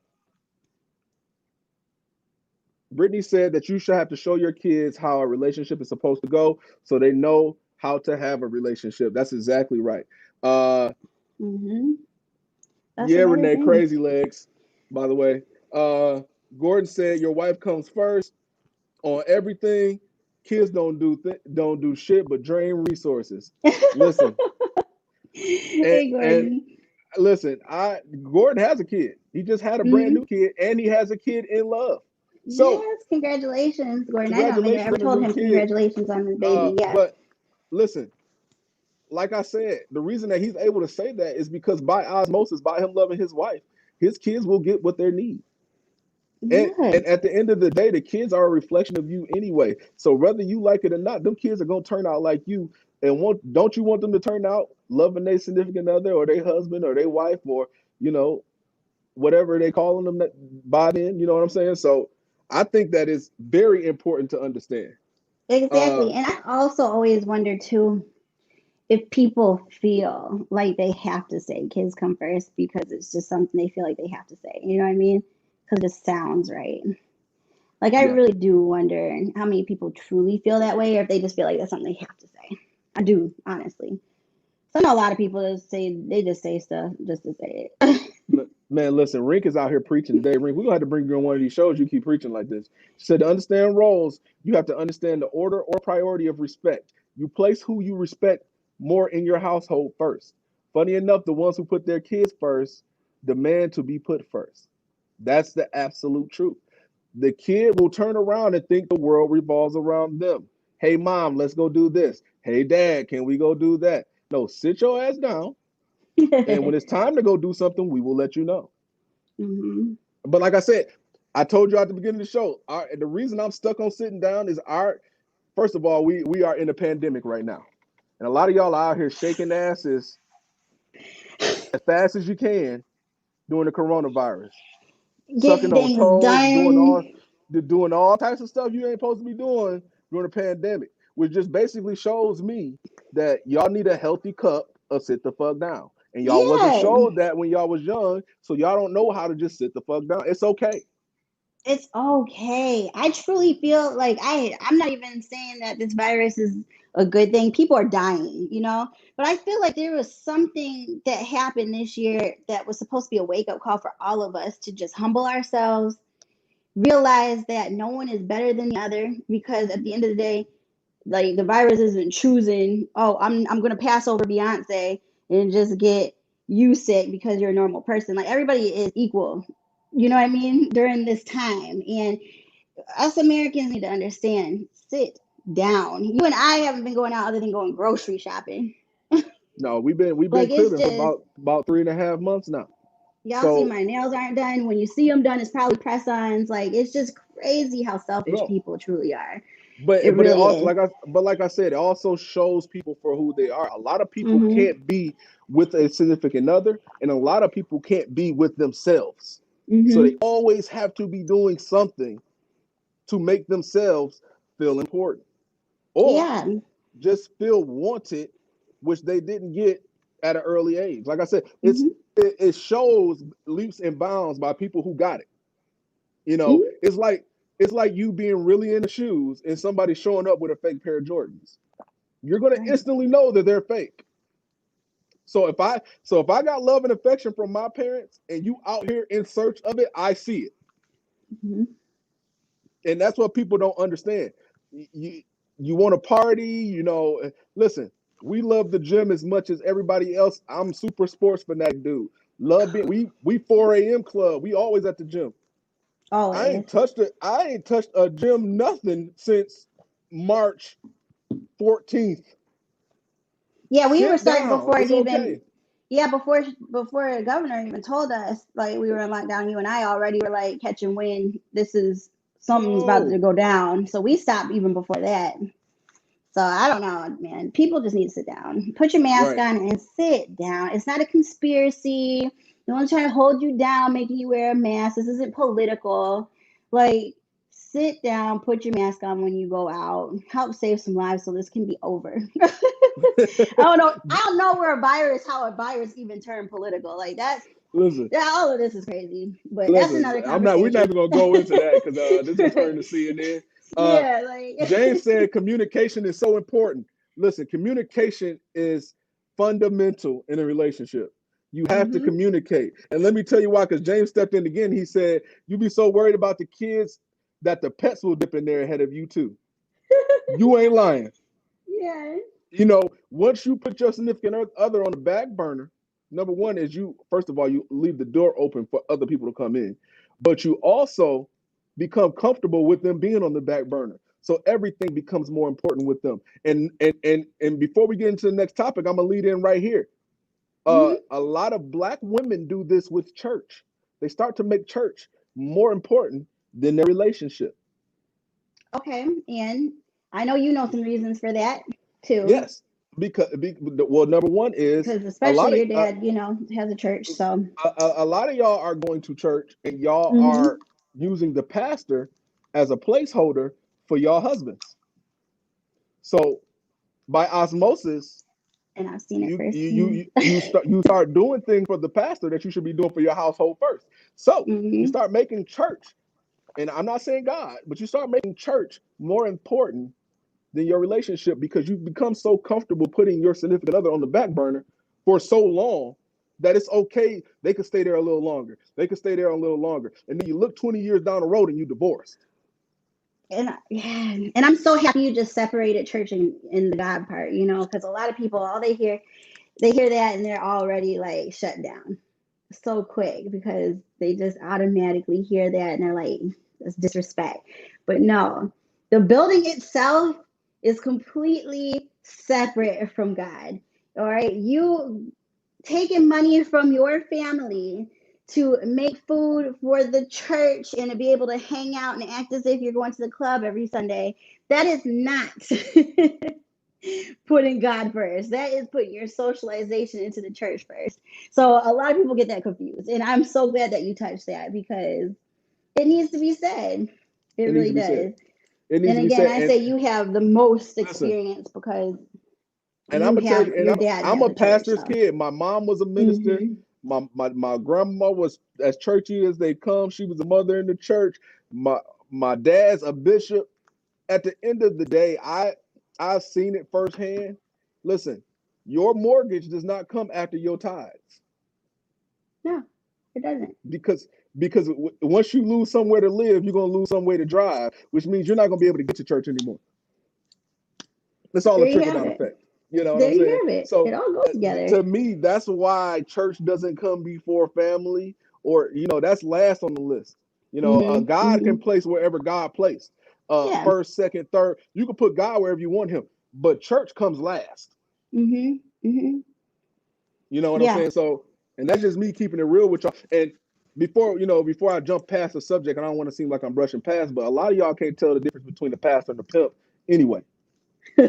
Brittany said that you should have to show your kids how a relationship is supposed to go, so they know how to have a relationship. That's exactly right. Uh, Hmm. That's yeah, another Renee, thing. crazy legs. By the way, uh, Gordon said your wife comes first on everything. Kids don't do shit but drain resources. Listen, and, Hey, and Gordon. listen, I Gordon has a kid. He just had a brand new Hmm. kid, and he has a kid in love. So Yes, congratulations, Gordon. I don't think I congratulations ever on the told new him kid. congratulations on his baby. Yes. But listen, like I said, the reason that he's able to say that is because by osmosis, by him loving his wife, his kids will get what they need. And Yes. at the end of the day, the kids are a reflection of you anyway. So whether you like it or not, them kids are gonna turn out like you. And don't you want them to turn out loving their significant other or their husband or their wife or you know whatever they calling them that by then? You know what I'm saying? So I think that is very important to understand. Uh, Exactly. And I also always wonder too if people feel like they have to say kids come first because it's just something they feel like they have to say. You know what I mean? Because it just sounds right. Like I yeah, really do wonder how many people truly feel that way, or if they just feel like that's something they have to say. I do, honestly. So I know a lot of people that say they just say stuff just to say it. Man, listen, Rink is out here preaching today. Rink, we're gonna have to bring you on one of these shows. You keep preaching like this. She said to understand roles, you have to understand the order or priority of respect. You place who you respect more in your household first. Funny enough, the ones who put their kids first demand to be put first. That's the absolute truth. The kid will turn around and think the world revolves around them. Hey, mom, let's go do this. Hey, dad, can we go do that? No, sit your ass down. And when it's time to go do something, we will let you know. Mm-hmm. But like I said, I told you at the beginning of the show, the reason I'm stuck on sitting down is first of all, we are in a pandemic right now. And a lot of y'all are out here shaking asses as fast as you can during the coronavirus, Getting sucking on things toes, done. doing all types of stuff you ain't supposed to be doing during the pandemic, which just basically shows me that y'all need a healthy cup of sit the fuck down. And y'all wasn't Yeah. showed that when y'all was young, so y'all don't know how to just sit the fuck down. It's okay. It's okay. I truly feel like I'm not even saying that this virus is a good thing. People are dying, but I feel like there was something that happened this year that was supposed to be a wake-up call for all of us to just humble ourselves, realize that no one is better than the other, because at the end of the day, like, the virus isn't choosing, oh, I'm gonna pass over Beyonce and just get you sick because you're a normal person. Like, everybody is equal. You know what I mean? During this time. And us Americans need to understand, sit down. You and I haven't been going out other than going grocery shopping. No, we've been Like, it's cribbing for just, about 3.5 months now. y'all see So my nails aren't done. When you see them done, it's probably press-ons. Like, it's just crazy how selfish no, people truly are. It but it really also is. like I said, it also shows people for who they are. A lot of people Mm-hmm. can't be with a significant other, and a lot of people can't be with themselves. So they Mm-hmm. always have to be doing something to make themselves feel important or Yeah. just feel wanted, which they didn't get at an early age. Like I said, Mm-hmm. it shows leaps and bounds by people who got it. Mm-hmm. It's like you being really into shoes and somebody showing up with a fake pair of Jordans. You're gonna Right. instantly know that they're fake. So if I got love and affection from my parents and you out here in search of it, I see it. Mm-hmm. And that's what people don't understand. You want to party, listen, we love the gym as much as everybody else. I'm super sports fanatic dude. Love being we 4 a.m. club. We always at the gym. I Always. ain't touched it. I ain't touched a gym nothing since March 14th. Yeah, we were Sit starting down. before it It's even. okay. Yeah, before the governor even told us, like, we were in lockdown. You and I already were like catching wind. This is Something's about to No. go down. So we stopped even before that. So I don't know, man. People just need to sit down. Put your mask Right. on and sit down. It's not a conspiracy. No one's trying to hold you down, making you wear a mask. This isn't political. Like, sit down, put your mask on when you go out. Help save some lives so this can be over. I don't know how a virus even turned political. Like, listen, all of this is crazy. But that's listen. another We're not conversation. even gonna go into that because this will turn to CNN. Uh, Yeah, like James said communication is so important. Listen, communication is fundamental in a relationship. You have to hmm communicate. And let me tell you why, because James stepped in again. He said, you be so worried about the kids that the pets will dip in there ahead of you too. You ain't lying. yeah. Once you put your significant other on the back burner, number one is first of all, you leave the door open for other people to come in, but you also become comfortable with them being on the back burner. So everything becomes more important with them. And before we get into the next topic, I'm gonna lead in right here. hmm A lot of black women do this with church. They start to make church more important than their relationship. Okay, and I know you know some reasons for that too, Yes, well, number one is because a lot especially of your dad, has a church. So, a lot of y'all are going to church and y'all are hmm using the pastor as a placeholder for y'all husbands. So by osmosis, and I've seen it you firsthand. you you start doing things for the pastor that you should be doing for your household first. So you hmm start making church, and I'm not saying God, but you start making church more important than your relationship because you've become so comfortable putting your significant other on the back burner for so long that it's okay. They could stay there a little longer. They could stay there a little longer. And then you look 20 years down the road and you divorced. And yeah, and I'm so happy you just separated church and the God part, you know, because a lot of people, all they hear that and they're already like shut down so quick because they just automatically hear that and they're like, that's disrespect. But no, the building itself is completely separate from God. All right. You taking money from your family to make food for the church and to be able to hang out and act as if you're going to the club every Sunday. That is not putting God first. That is putting your socialization into the church first. So a lot of people get that confused. And I'm so glad that you touched that because it needs to be said. It It needs really to be said. does. It needs And to be again, said. I And say you have the most listen, experience because and I'm you gonna tell have you, and your dad I'm has a a church. pastor's So kid. My mom was a minister. mm-hmm. My grandma was as churchy as they come. She was a mother in the church. My dad's a bishop. At the end of the day, I've seen it firsthand. Listen, your mortgage does not come after your tithes No, it doesn't. because once you lose somewhere to live, you're gonna lose somewhere to drive, which means you're not gonna be able to get to church anymore. It's all a There you trickle have down it. effect. You know what There I'm you saying? have it. It So all goes together. to me, that's why church doesn't come before family, or that's last on the list. Mm-hmm. God can Mm-hmm. place wherever God placed. Yeah. First, second, third. You can put God wherever you want him, but church comes last. Mm-hmm. Mm-hmm. You know what I'm Yeah. saying? So, and that's just me keeping it real with y'all. And before I jump past the subject, I don't want to seem like I'm brushing past, but a lot of y'all can't tell the difference between the pastor and the pimp anyway. I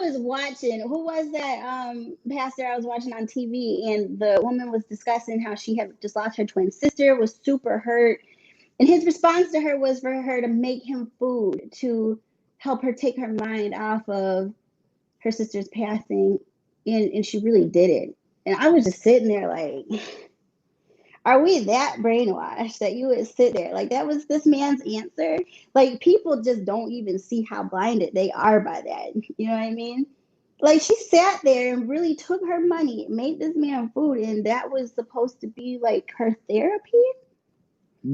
was watching, who was that pastor I was watching on TV, and the woman was discussing how she had just lost her twin sister, was super hurt, and his response to her was for her to make him food to help her take her mind off of her sister's passing, and she really did it. And I was just sitting there like, are we that brainwashed that you would sit there? Like, that was this man's answer? Like, people just don't even see how blinded they are by that. You know what I mean? Like, she sat there and really took her money, made this man food, and that was supposed to be like her therapy.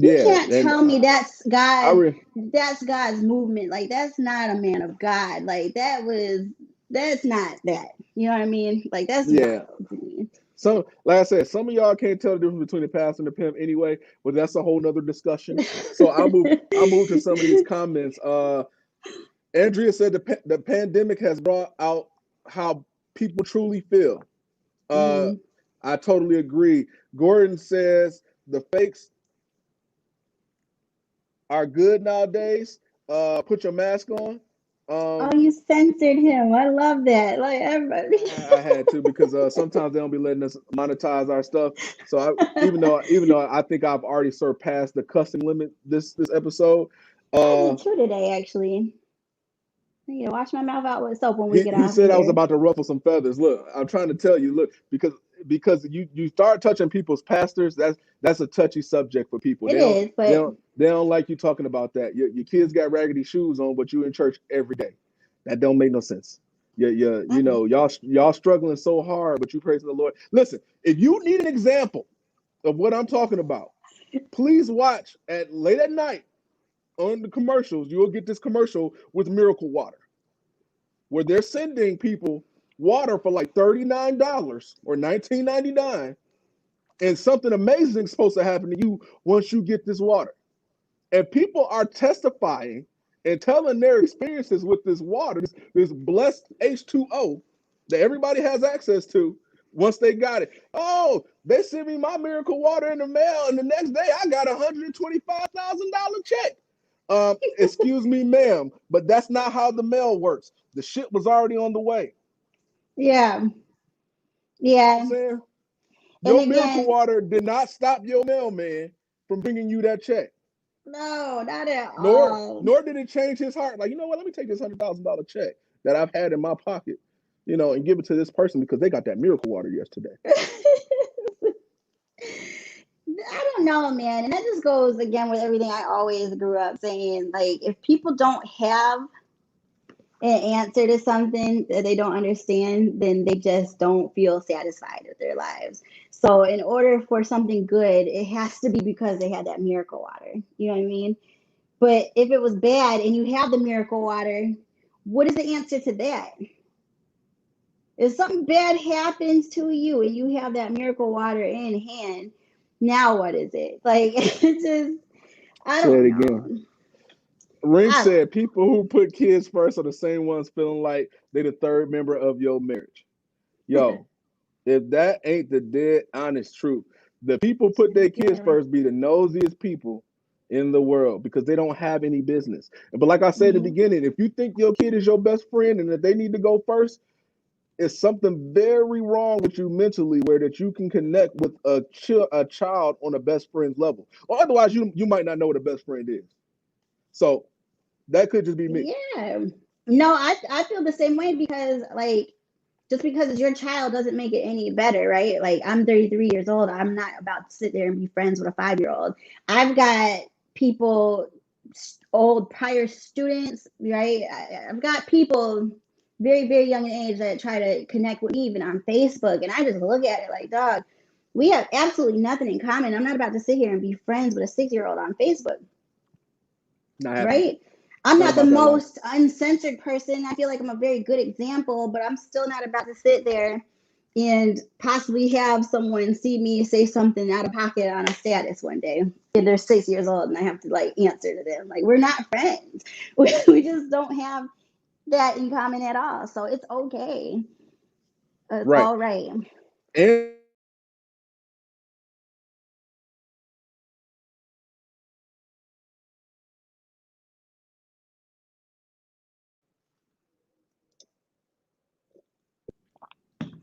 You Yeah, can't and tell me that's I God. re- That's God's movement. Like, that's not a man of God. Like, that's not that. You know what I mean? Like, that's yeah. wild to me. Some, like I said, some of y'all can't tell the difference between the pastor and the pimp anyway, but that's a whole nother discussion. So I move to some of these comments. Andrea said the pandemic has brought out how people truly feel. Uh, Mhm. I totally agree. Gordon says the fakes are good nowadays. Put your mask on. Oh, Um, you censored him. I love that. Like everybody. I had to because sometimes they don't be letting us monetize our stuff. So even though I think I've already surpassed the cussing limit this episode, I uh, did too today, actually. I need to wash my mouth out with soap when we he, get he off of said I was here. about to ruffle some feathers. Look, I'm trying to tell you, look, because you start touching people's pastors, that's a touchy subject for people. It They don't is, they but don't they don't like you talking about that. Your kids got raggedy shoes on, but you in church every day. That don't make no sense. Y'all struggling so hard, but you praising the Lord. Listen, if you need an example of what I'm talking about, please watch at late at night on the commercials. You'll get this commercial with Miracle Water, where they're sending people water for like $39 or $19.99, and something amazing is supposed to happen to you once you get this water. And people are testifying and telling their experiences with this water, this blessed H2O that everybody has access to once they got it. Oh, they sent me my miracle water in the mail, and the next day I got $125,000 check. Excuse me, ma'am, but that's not how the mail works. The shit was already on the way. yeah, You know what yeah. I'm saying? And Your miracle again, water did not stop your mailman from bringing you that check. no, not at Nor all. nor did it change his heart. Like, you know what? Let me take this $100,000 check that I've had in my pocket, and give it to this person because they got that miracle water yesterday. I don't know, man. And that just goes again with everything I always grew up saying. Like, if people don't have an answer to something that they don't understand, then they just don't feel satisfied with their lives. So in order for something good, it has to be because they had that miracle water. You know what I mean? But if it was bad and you have the miracle water, what is the answer to that? If something bad happens to you and you have that miracle water in hand, now what is it? Like, it's just, I Say it don't again. know. Ring I don't said people who put kids first are the same ones feeling like they the third member of your marriage. Yo, if that ain't the dead honest truth, the people put their kids know. first be the nosiest people in the world because they don't have any business. But like I said in the Mhm. beginning, if you think your kid is your best friend and that they need to go first, it's something very wrong with you mentally where that you can connect with a child on a best friend's level. Or otherwise you might not know what a best friend is. So that could just be me. Yeah. No, I feel the same way because like just because it's your child doesn't make it any better, right? Like I'm 33 years old. I'm not about to sit there and be friends with a 5-year-old. I've got people, old prior students, right? I've got people very, very young in age that try to connect with me even on Facebook. And I just look at it like, dog, we have absolutely nothing in common. I'm not about to sit here and be friends with a 6-year-old on Facebook. Not happening. Right? I'm Not not the about that life. most uncensored person. I feel like I'm a very good example, but I'm still not about to sit there and possibly have someone see me say something out of pocket on a status one day. And they're 6 years old and I have to like answer to them. Like, we're not friends. We just don't have that in common at all. So it's okay. It's Right. all right. And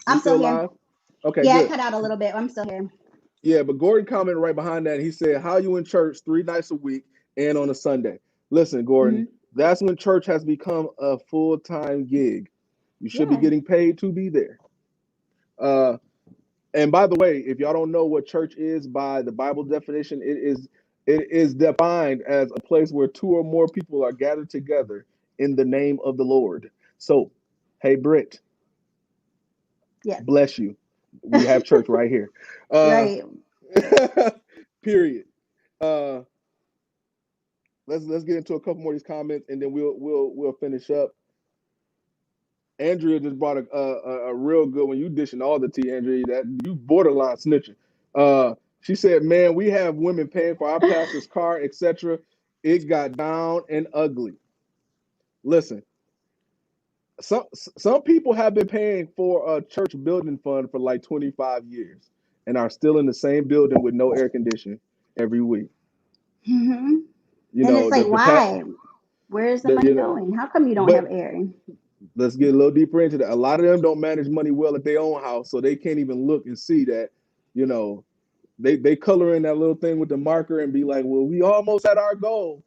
we I'm still still here. live? Okay, Yeah, it good. cut out a little bit. I'm still here. Yeah, but Gordon commented right behind that. He said, "How you in church 3 nights a week and on a Sunday?" Listen, Gordon, Hmm. that's when church has become a full-time gig. You should be Yeah. getting paid to be there. Uh, and by the way, if y'all don't know what church is by the Bible definition, it is defined as a place where two or more people are gathered together in the name of the Lord. So, hey, Britt, Yes. bless you. We have church right here. Uh, Right. period. Uh, let's get into a couple more of these comments, and then we'll finish up. Andrea just brought a real good one. You dishing all the tea, Andrea. That you borderline snitching. She said, "Man, we have women paying for our pastor's car, etc. It got down and ugly." Listen, some people have been paying for a church building fund for like 25 years and are still in the same building with no air conditioning every week. Hmm. You And it's know like, the pat why? Where's the the money you know, going? How come you don't but have air? let's get a little deeper into that. A lot of them don't manage money well at their own house, so they can't even look and see that, you know, they color in that little thing with the marker and be like, well, we almost had our goal.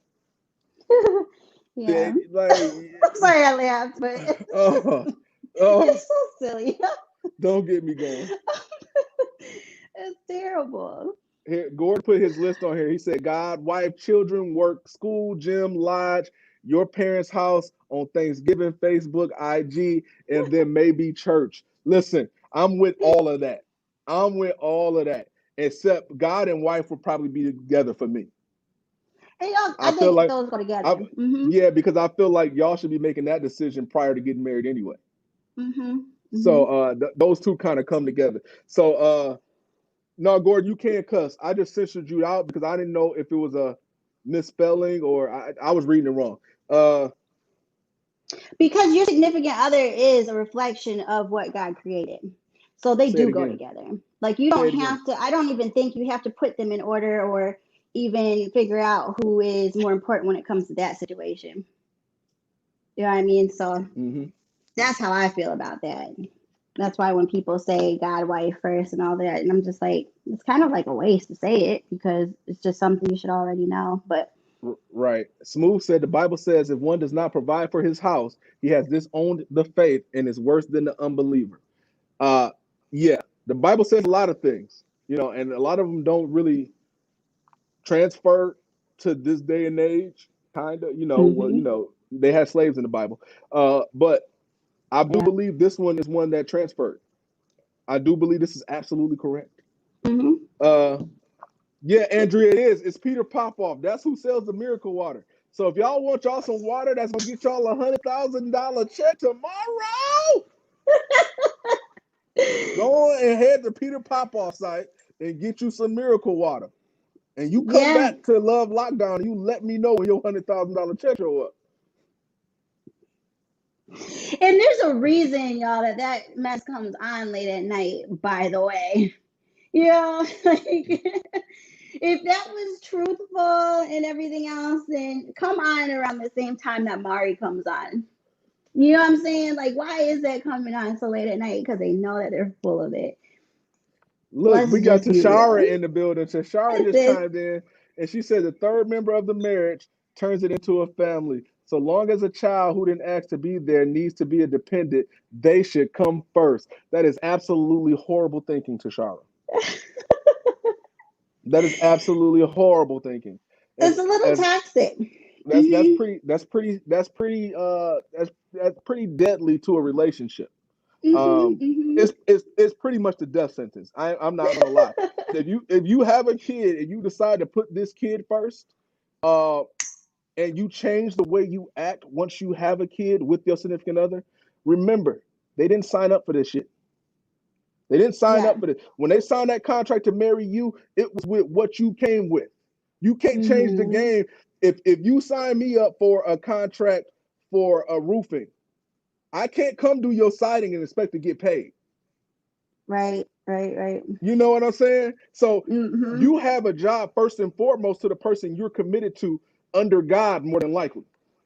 Yeah. They, like, I'm sorry I laughed, but oh, oh, it's so silly. don't get me going. It's terrible. Here, Gordon put his list on here. He said, God, wife, children, work, school, gym, lodge, your parents' house on Thanksgiving, Facebook, IG, and then maybe church. Listen, I'm with all of that. I'm with all of that. Except God and wife will probably be together for me. Hey, y'all, I I feel think like those go I together. Hmm. yeah, because I feel like y'all should be making that decision prior to getting married anyway. Hmm. So Hmm. those two kind of come together. So no, Gordon, you can't cuss. I just censored you out because I didn't know if it was a misspelling or I was reading it wrong. Uh, Because your significant other is a reflection of what God created. So they say it do go again. together. Like you Say don't it again. have to, I don't even think you have to put them in order or even figure out who is more important when it comes to that situation. You know what I mean? So Hmm. that's how I feel about that. That's why when people say God, wife first and all that, and I'm just like, it's kind of like a waste to say it because it's just something you should already know. But Right. Smooth said the Bible says if one does not provide for his house, he has disowned the faith and is worse than the unbeliever. Uh, yeah, the Bible says a lot of things, and a lot of them don't really transfer to this day and age. Kind of, mm-hmm. They had slaves in the Bible. But I do Yeah. believe this one is one that transferred. I do believe this is absolutely correct. Mm-hmm. Uh, yeah, Andrea, it is. It's Peter Popoff. That's who sells the miracle water. So if y'all want y'all some water that's gonna get y'all $100,000 check tomorrow, go on and head to Peter Popoff site and get you some miracle water. And you come Yeah. back to Love Lockdown and you let me know when your $100,000 check show up. And there's a reason, y'all, that mess comes on late at night, by the way. You know, like, if that was truthful and everything else, then come on around the same time that Mari comes on. You know what I'm saying? Like, why is that coming on so late at night? Because they know that they're full of it. Look, Let's we got just be Tashara real. in the building. Tashara just This, chimed in and she said the third member of the marriage turns it into a family. So long as a child who didn't ask to be there needs to be a dependent, they should come first. That is absolutely horrible thinking, Tashara. That is absolutely horrible thinking. it's As a little as toxic. that's Mm-hmm. that's pretty deadly to a relationship. Mm-hmm. Um, Mm-hmm. it's pretty much the death sentence. I'm not gonna lie. If you have a kid and you decide to put this kid first, uh, and you change the way you act once you have a kid with your significant other, remember they didn't sign up for this shit. They didn't sign Yeah. up for this. When they signed that contract to marry you, it was with what you came with. You can't change the Mm-hmm. game. If you sign me up for a contract for a roofing, I can't come do your siding and expect to get paid. Right. Right. Right. You know what I'm saying? So Mm-hmm. you have a job first and foremost to the person you're committed to under God, more than likely,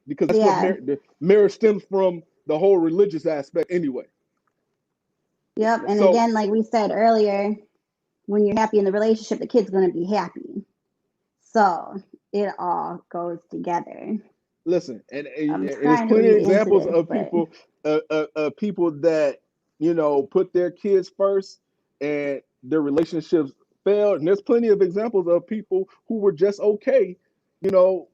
because that's what Yeah. the marriage stems from, the whole religious aspect anyway. Yep. And So again, like we said earlier, when you're happy in the relationship, the kid's gonna be happy. So it all goes together. listen, and I'm there's trying to plenty of read into examples this, of but people that put their kids first and their relationships failed, and there's plenty of examples of people who were just okay,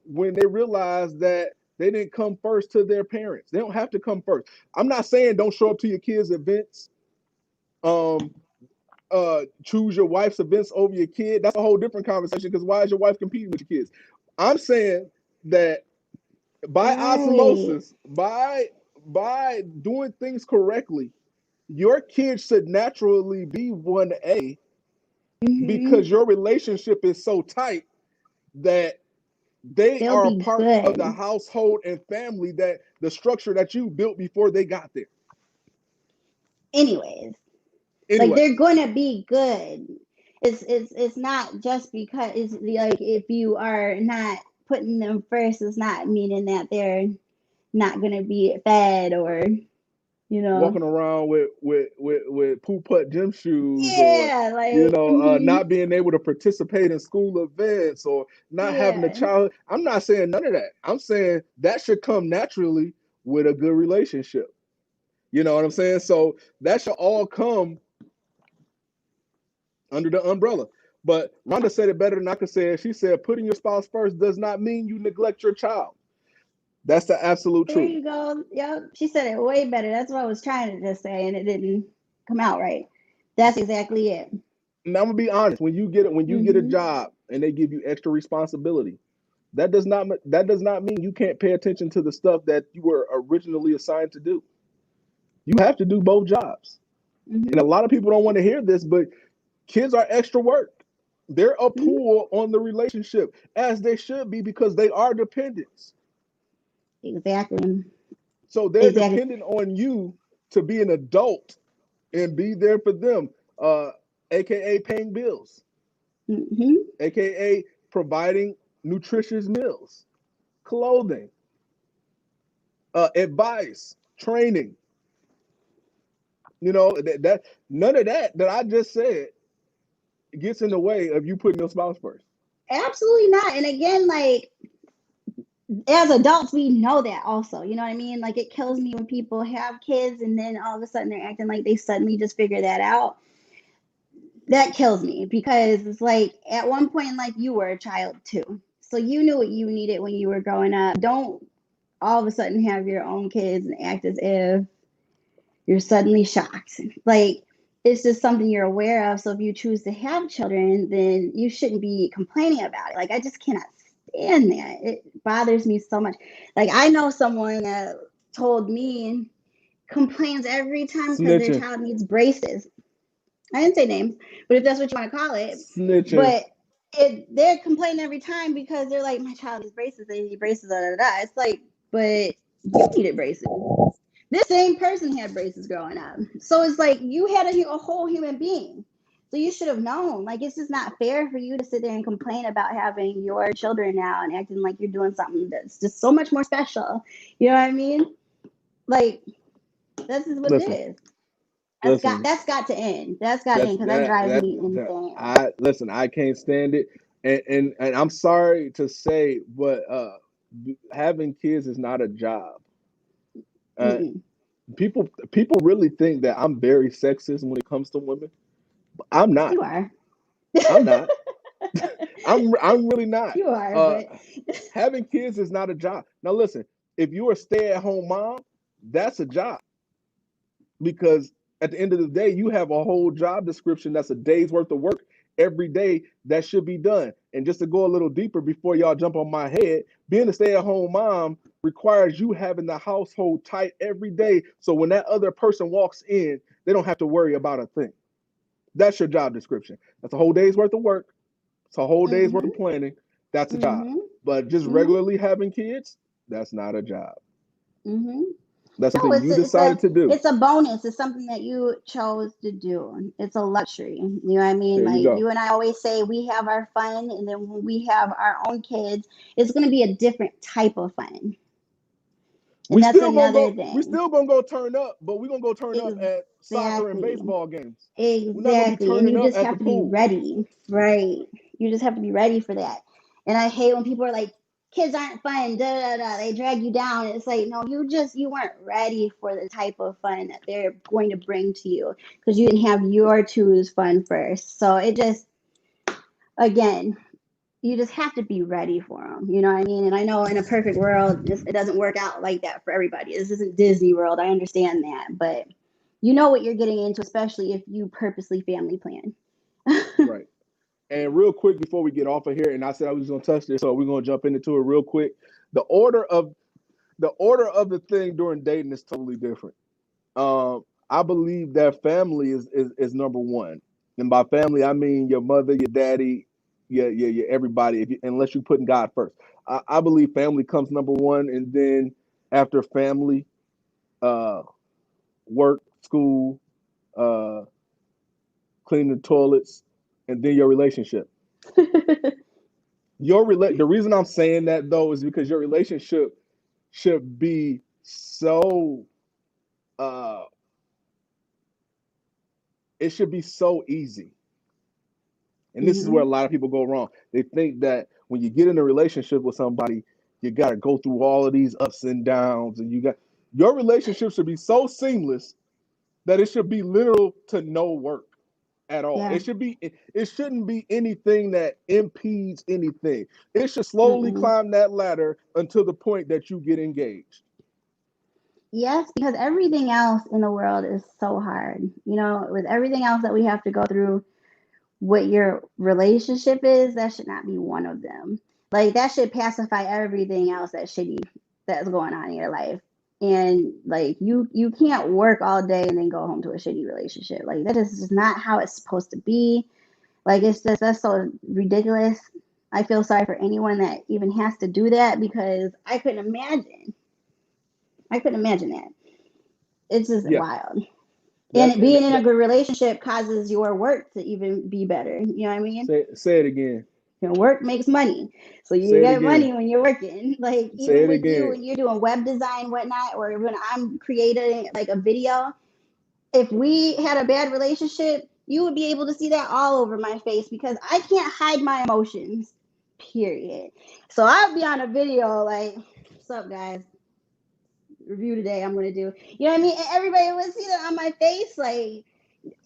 when they realized that they didn't come first to their parents. They don't have to come first. I'm not saying don't show up to your kids' events. Um, choose your wife's events over your kid. That's a whole different conversation, because why is your wife competing with your kids? I'm saying that by right. osmosis, by doing things correctly, your kids should naturally be 1A, Mm-hmm. because your relationship is so tight that they They'll are a be part of the good. household and family, that the structure that you built before they got there. Anyways, like Anyway, they're gonna be good. It's not just because it's like if you are not putting them first, it's not meaning that they're not gonna be fed or you know. walking around with poop putt gym shoes, or Yeah, like not being able to participate in school events, or not having a yeah. child. I'm not saying none of that. I'm saying that should come naturally with a good relationship. You know what I'm saying? So that should all come under the umbrella. But Rhonda said it better than I could say it. She said putting your spouse first does not mean you neglect your child. That's the absolute There truth. you go. Yep. She said it way better. That's what I was trying to just say, and it didn't come out right. That's exactly it. And I'm gonna be honest. When you get a Mm-hmm. job and they give you extra responsibility, that does not mean you can't pay attention to the stuff that you were originally assigned to do. You have to do both jobs. And Mm-hmm. a lot of people don't want to hear this, but kids are extra work. They're a Mm-hmm. pull on the relationship, as they should be, because they are dependents. Exactly. So they're Exactly. dependent on you to be an adult and be there for them, uh, aka paying bills, Mm-hmm. aka providing nutritious meals, clothing, advice, training. That none of that I just said gets in the way of you putting your spouse first. Absolutely not. And again, like as adults, we know that also. You know what I mean? Like it kills me when people have kids and then all of a sudden they're acting like they suddenly just figure that out. That kills me because it's like at one point in life you were a child too. So you knew what you needed when you were growing up. Don't all of a sudden have your own kids and act as if you're suddenly shocked. Like, it's just something you're aware of. So if you choose to have children, then you shouldn't be complaining about it. Like, I just cannot stand that. It bothers me so much. Like, I know someone that told me complains every time because their Snitching. child needs braces. I didn't say names, but if that's what you want to call it. Snitching. But they're complaining every time because they're like, my child needs braces, they need braces, da, da, da. It's like, but you needed braces. This same person had braces growing up. So it's like you had a whole human being. So you should have known. Like, it's just not fair for you to sit there and complain about having your children now and acting like you're doing something that's just so much more special. You know what I mean? Like, this is what it Listen, is. listen. That's got to end. That's got to end because that drives me insane. I can't stand it. And I'm sorry to say, but having kids is not a job. Uh, Mm-mm. people really think that I'm very sexist when it comes to women. I'm not. You are. I'm not. I'm really not. You are, Uh, but having kids is not a job. Now listen, if you're a stay-at-home mom, that's a job because at the end of the day, you have a whole job description that's a day's worth of work every day that should be done. And just to go a little deeper before y'all jump on my head, being a stay-at-home mom requires you having the household tight every day. So when that other person walks in, they don't have to worry about a thing. That's your job description. That's a whole day's worth of work. It's a whole day's worth mm-hmm, of planning. That's a job. mm-hmm, But just mm-hmm, regularly having kids, that's not a job. mm-hmm. That's No, something you decided to do. it's a bonus. It's something that you chose to do. It's a luxury. You know what I mean? There you Like, go. you and I always say, we have our fun, and then when we have our own kids, it's going to be a different type of fun. And We that's still gonna another go. We thing. still gonna go turn up, but we're gonna go turn up at soccer and Exactly. baseball games. We're not gonna be Exactly. And turning you up just at the have to be pool. ready. Right. You just have to be ready for that. And I hate when people are like, kids aren't fun, da da da. They drag you down. It's like, no, you weren't ready for the type of fun that they're going to bring to you because you didn't have your choose fun first. So it just, again, you just have to be ready for them. You know what I mean? And I know in a perfect world, it doesn't work out like that for everybody. This isn't Disney World. I understand that, but you know what you're getting into, especially if you purposely family plan. Right. And real quick before we get off of here, and I said I was gonna touch this, so we're gonna jump into it real quick. The order of the thing during dating is totally different. I believe that family is number one, and by family I mean your mother, your daddy, your everybody. Unless you're putting God first, I believe family comes number one, and then after family, uh, work, school, uh, cleaning the toilets, and then your relationship. The reason I'm saying that though is because your relationship should be so uh it should be so easy. And this is where Hmm. a lot of people go wrong. They think that when you get in a relationship with somebody, you got to go through all of these ups and downs, and your relationship should be so seamless that it should be little to no work at all. Yeah. It shouldn't be anything that impedes anything. It should slowly Mm-mm. climb that ladder until the point that you get engaged. Yes, because everything else in the world is so hard. You know, with everything else that we have to go through, what your relationship is, that should not be one of them. Like, that should pacify everything else that's going on in your life. And like, you can't work all day and then go home to a shitty relationship. Like, that is just not how it's supposed to be. Like, it's just, that's so ridiculous. I feel sorry for anyone that even has to do that because I couldn't imagine. I couldn't imagine that. It's just Yeah, wild. that, And being in a that good relationship causes your work to even be better. You know what I mean? say it again. And work makes money. So you Say it get again. money when you're working. Like, Say even it with you, again. when you're doing web design, whatnot, or when I'm creating like a video, if we had a bad relationship, you would be able to see that all over my face because I can't hide my emotions, period. So I'd be on a video like, what's up, guys? Review today, I'm going to do. You know what I mean? And everybody would see that on my face. Like,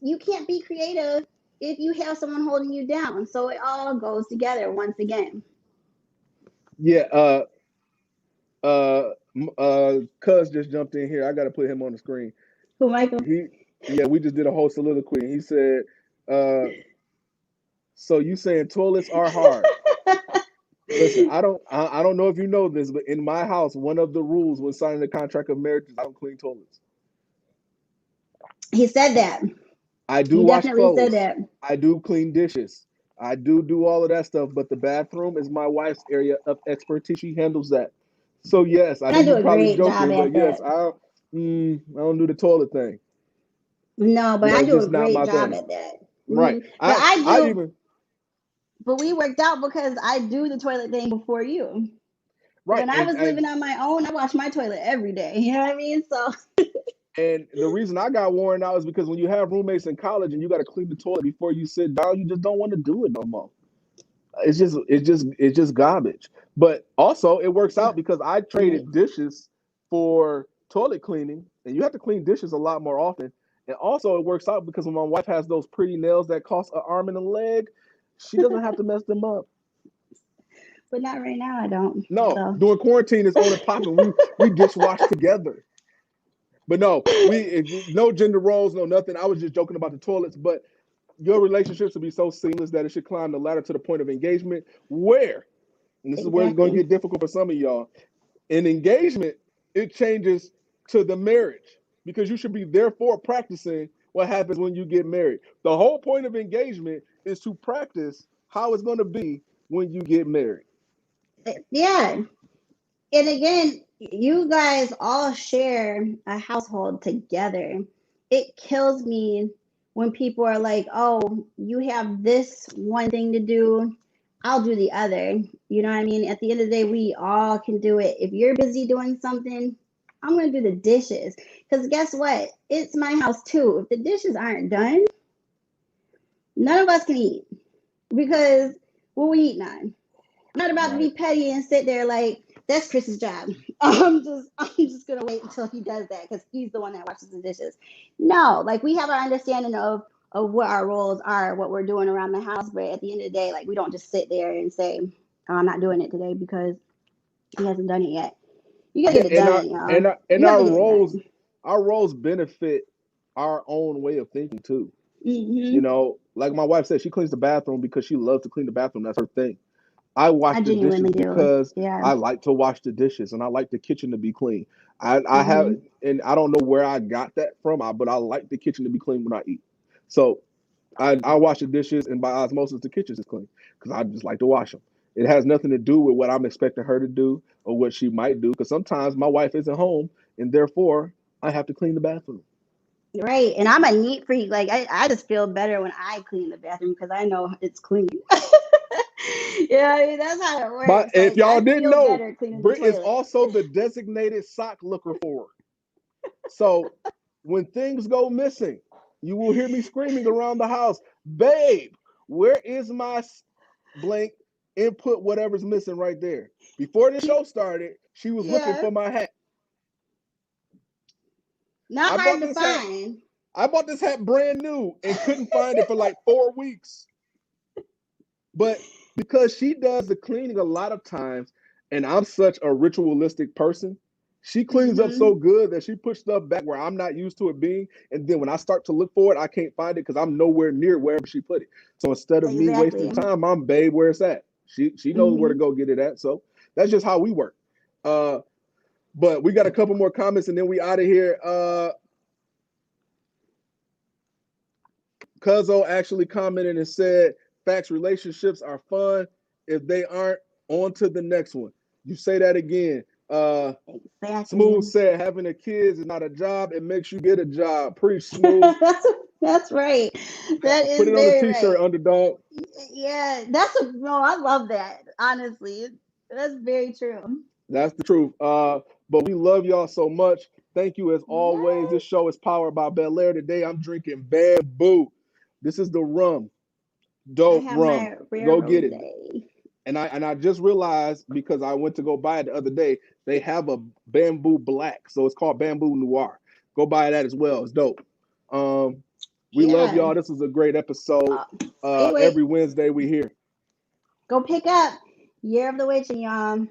you can't be creative if you have someone holding you down. So it all goes together once again. Yeah, Cuz just jumped in here. I got to put him on the screen. Who, Michael? Yeah, we just did a whole soliloquy. He said, uh, "So you saying toilets are hard?" Listen, I don't know if you know this, but in my house, one of the rules when signing the contract of marriage is I don't clean toilets. He said that. I do He wash definitely said clothes. that. I do clean dishes. I do all of that stuff, but the bathroom is my wife's area of expertise. She handles that. So yes, I And know I do you're a probably great job joking, but at yes, that. I don't do the toilet thing. No, but You know, I it's do a just not great my job thing. at that. Right. But I I do, even but we worked out because I do the toilet thing before you. right When I was living on my own, I washed my toilet every day. You know what I mean? So and the reason I got worn out is because when you have roommates in college and you got to clean the toilet before you sit down, you just don't want to do it no more. It's just garbage. But also it works out because I right. traded dishes for toilet cleaning, and you have to clean dishes a lot more often. And also it works out because when my wife has those pretty nails that cost an arm and a leg, she doesn't have to mess them up. But not right now, I don't. No, So during quarantine it's on and popping. We dishwash together. But no, no gender roles, no nothing. I was just joking about the toilets, but your relationships will be so seamless that it should climb the ladder to the point of engagement where, and this is where it's going to exactly. get difficult for some of y'all. In engagement, it changes to the marriage because you should be therefore practicing what happens when you get married. The whole point of engagement is to practice how it's going to be when you get married. Yeah. And again, you guys all share a household together. It kills me when people are like, oh, you have this one thing to do, I'll do the other. You know what I mean? At the end of the day, we all can do it. If you're busy doing something, I'm going to do the dishes. Because guess what? It's my house too. If the dishes aren't done, none of us can eat because what we eating on? I'm not about to Right. be petty and sit there like that's Chris's job. I'm just gonna wait until he does that because he's the one that washes the dishes. No, like we have our understanding of what our roles are, what we're doing around the house, but at the end of the day, like we don't just sit there and say, oh, I'm not doing it today because he hasn't done it yet. You gotta Yeah, get it done, y'all. and You have to get it done. our roles benefit our own way of thinking too. You Hmm. know, like my wife said, she cleans the bathroom because she loves to clean the bathroom. That's her thing. I wash I the genuinely dishes do. because Yeah. I like to wash the dishes and I like the kitchen to be clean. I have, Hmm. and I don't know where I got that from, but I like the kitchen to be clean when I eat. So I wash the dishes, and by osmosis, the kitchen is clean because I just like to wash them. It has nothing to do with what I'm expecting her to do or what she might do because sometimes my wife isn't home and therefore I have to clean the bathroom. Right. And I'm a neat freak. Like I just feel better when I clean the bathroom because I know it's clean. Yeah, I mean, that's how it But works. if Like y'all I didn't feel know, better cleaning the Britt is toilet. also the designated sock looker for her. So when things go missing, you will hear me screaming around the house, babe, where is my blank input, whatever's missing right there? Before the show started, she was looking Yeah. for my hat. Not I hard bought to this hat. find. I bought this hat brand new and couldn't find it for like 4 weeks. But because she does the cleaning a lot of times, and I'm such a ritualistic person, she cleans up so Hmm. good that she puts stuff back where I'm not used to it being. And then when I start to look for it, I can't find it because I'm nowhere near wherever she put it. So instead of me wasting Exactly. time, I'm babe where it's at. She knows where to Hmm. go get it at. So that's just how we work. Uh, but we got a couple more comments and then we out of here. Cuzzo actually commented and said, facts, relationships are fun. If they aren't, on to the next one. You say that again. Smooth Exactly. said, having a kid is not a job. It makes you get a job. Preach, Smooth. That's right. That Put is it on a very t-shirt, right. underdog. Yeah, that's a no. I love that. Honestly, that's very true. That's the truth. But we love y'all so much. Thank you as always. This Yes, show is powered by Bel Air. Today I'm drinking Bamboo. This is the rum. I Dope have rum. my rare Go get rose. it. And I just realized because I went to go buy it the other day, they have a bamboo black, so it's called bamboo noir. Go buy that as well. It's dope. Um, we love Yeah. y'all. This was a great episode. Uh, wait. Every Wednesday we here. Go pick up Year of the Witch and y'all.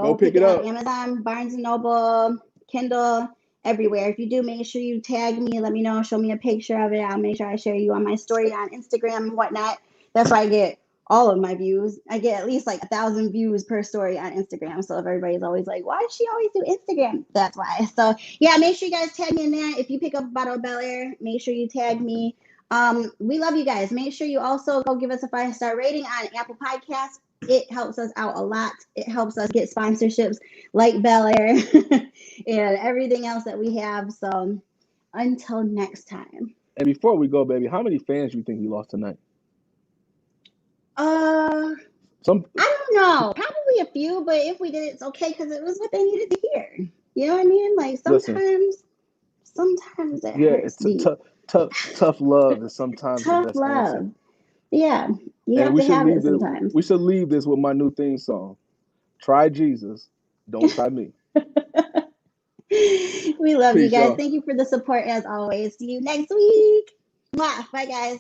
Go pick pick it it up. up. Amazon, Barnes and Noble, Kindle, everywhere. If you do, make sure you tag me. Let me know. Show me a picture of it. I'll make sure I share you on my story on Instagram and whatnot. That's why I get all of my views. I get at least like 1,000 views per story on Instagram. So if everybody's always like, why does she always do Instagram? That's why. So yeah, make sure you guys tag me in there. If you pick up a bottle of Bel Air, make sure you tag me. We love you guys. Make sure you also go give us a 5-star rating on Apple Podcasts. It helps us out a lot. It helps us get sponsorships like Bel Air and everything else that we have. So until next time. And before we go, baby, how many fans do you think we lost tonight? I don't know. Probably a few, but if we did, it's okay because it was what they needed to hear. You know what I mean? Like sometimes it hurts deep. Tough love is sometimes the Tough best answer. love. Yeah, you And have to have it sometimes. we should leave this with my new theme song. Try Jesus, don't try me. We love you Peace, guys. y'all. Thank you for the support as always. See you next week. Mwah. Bye, guys.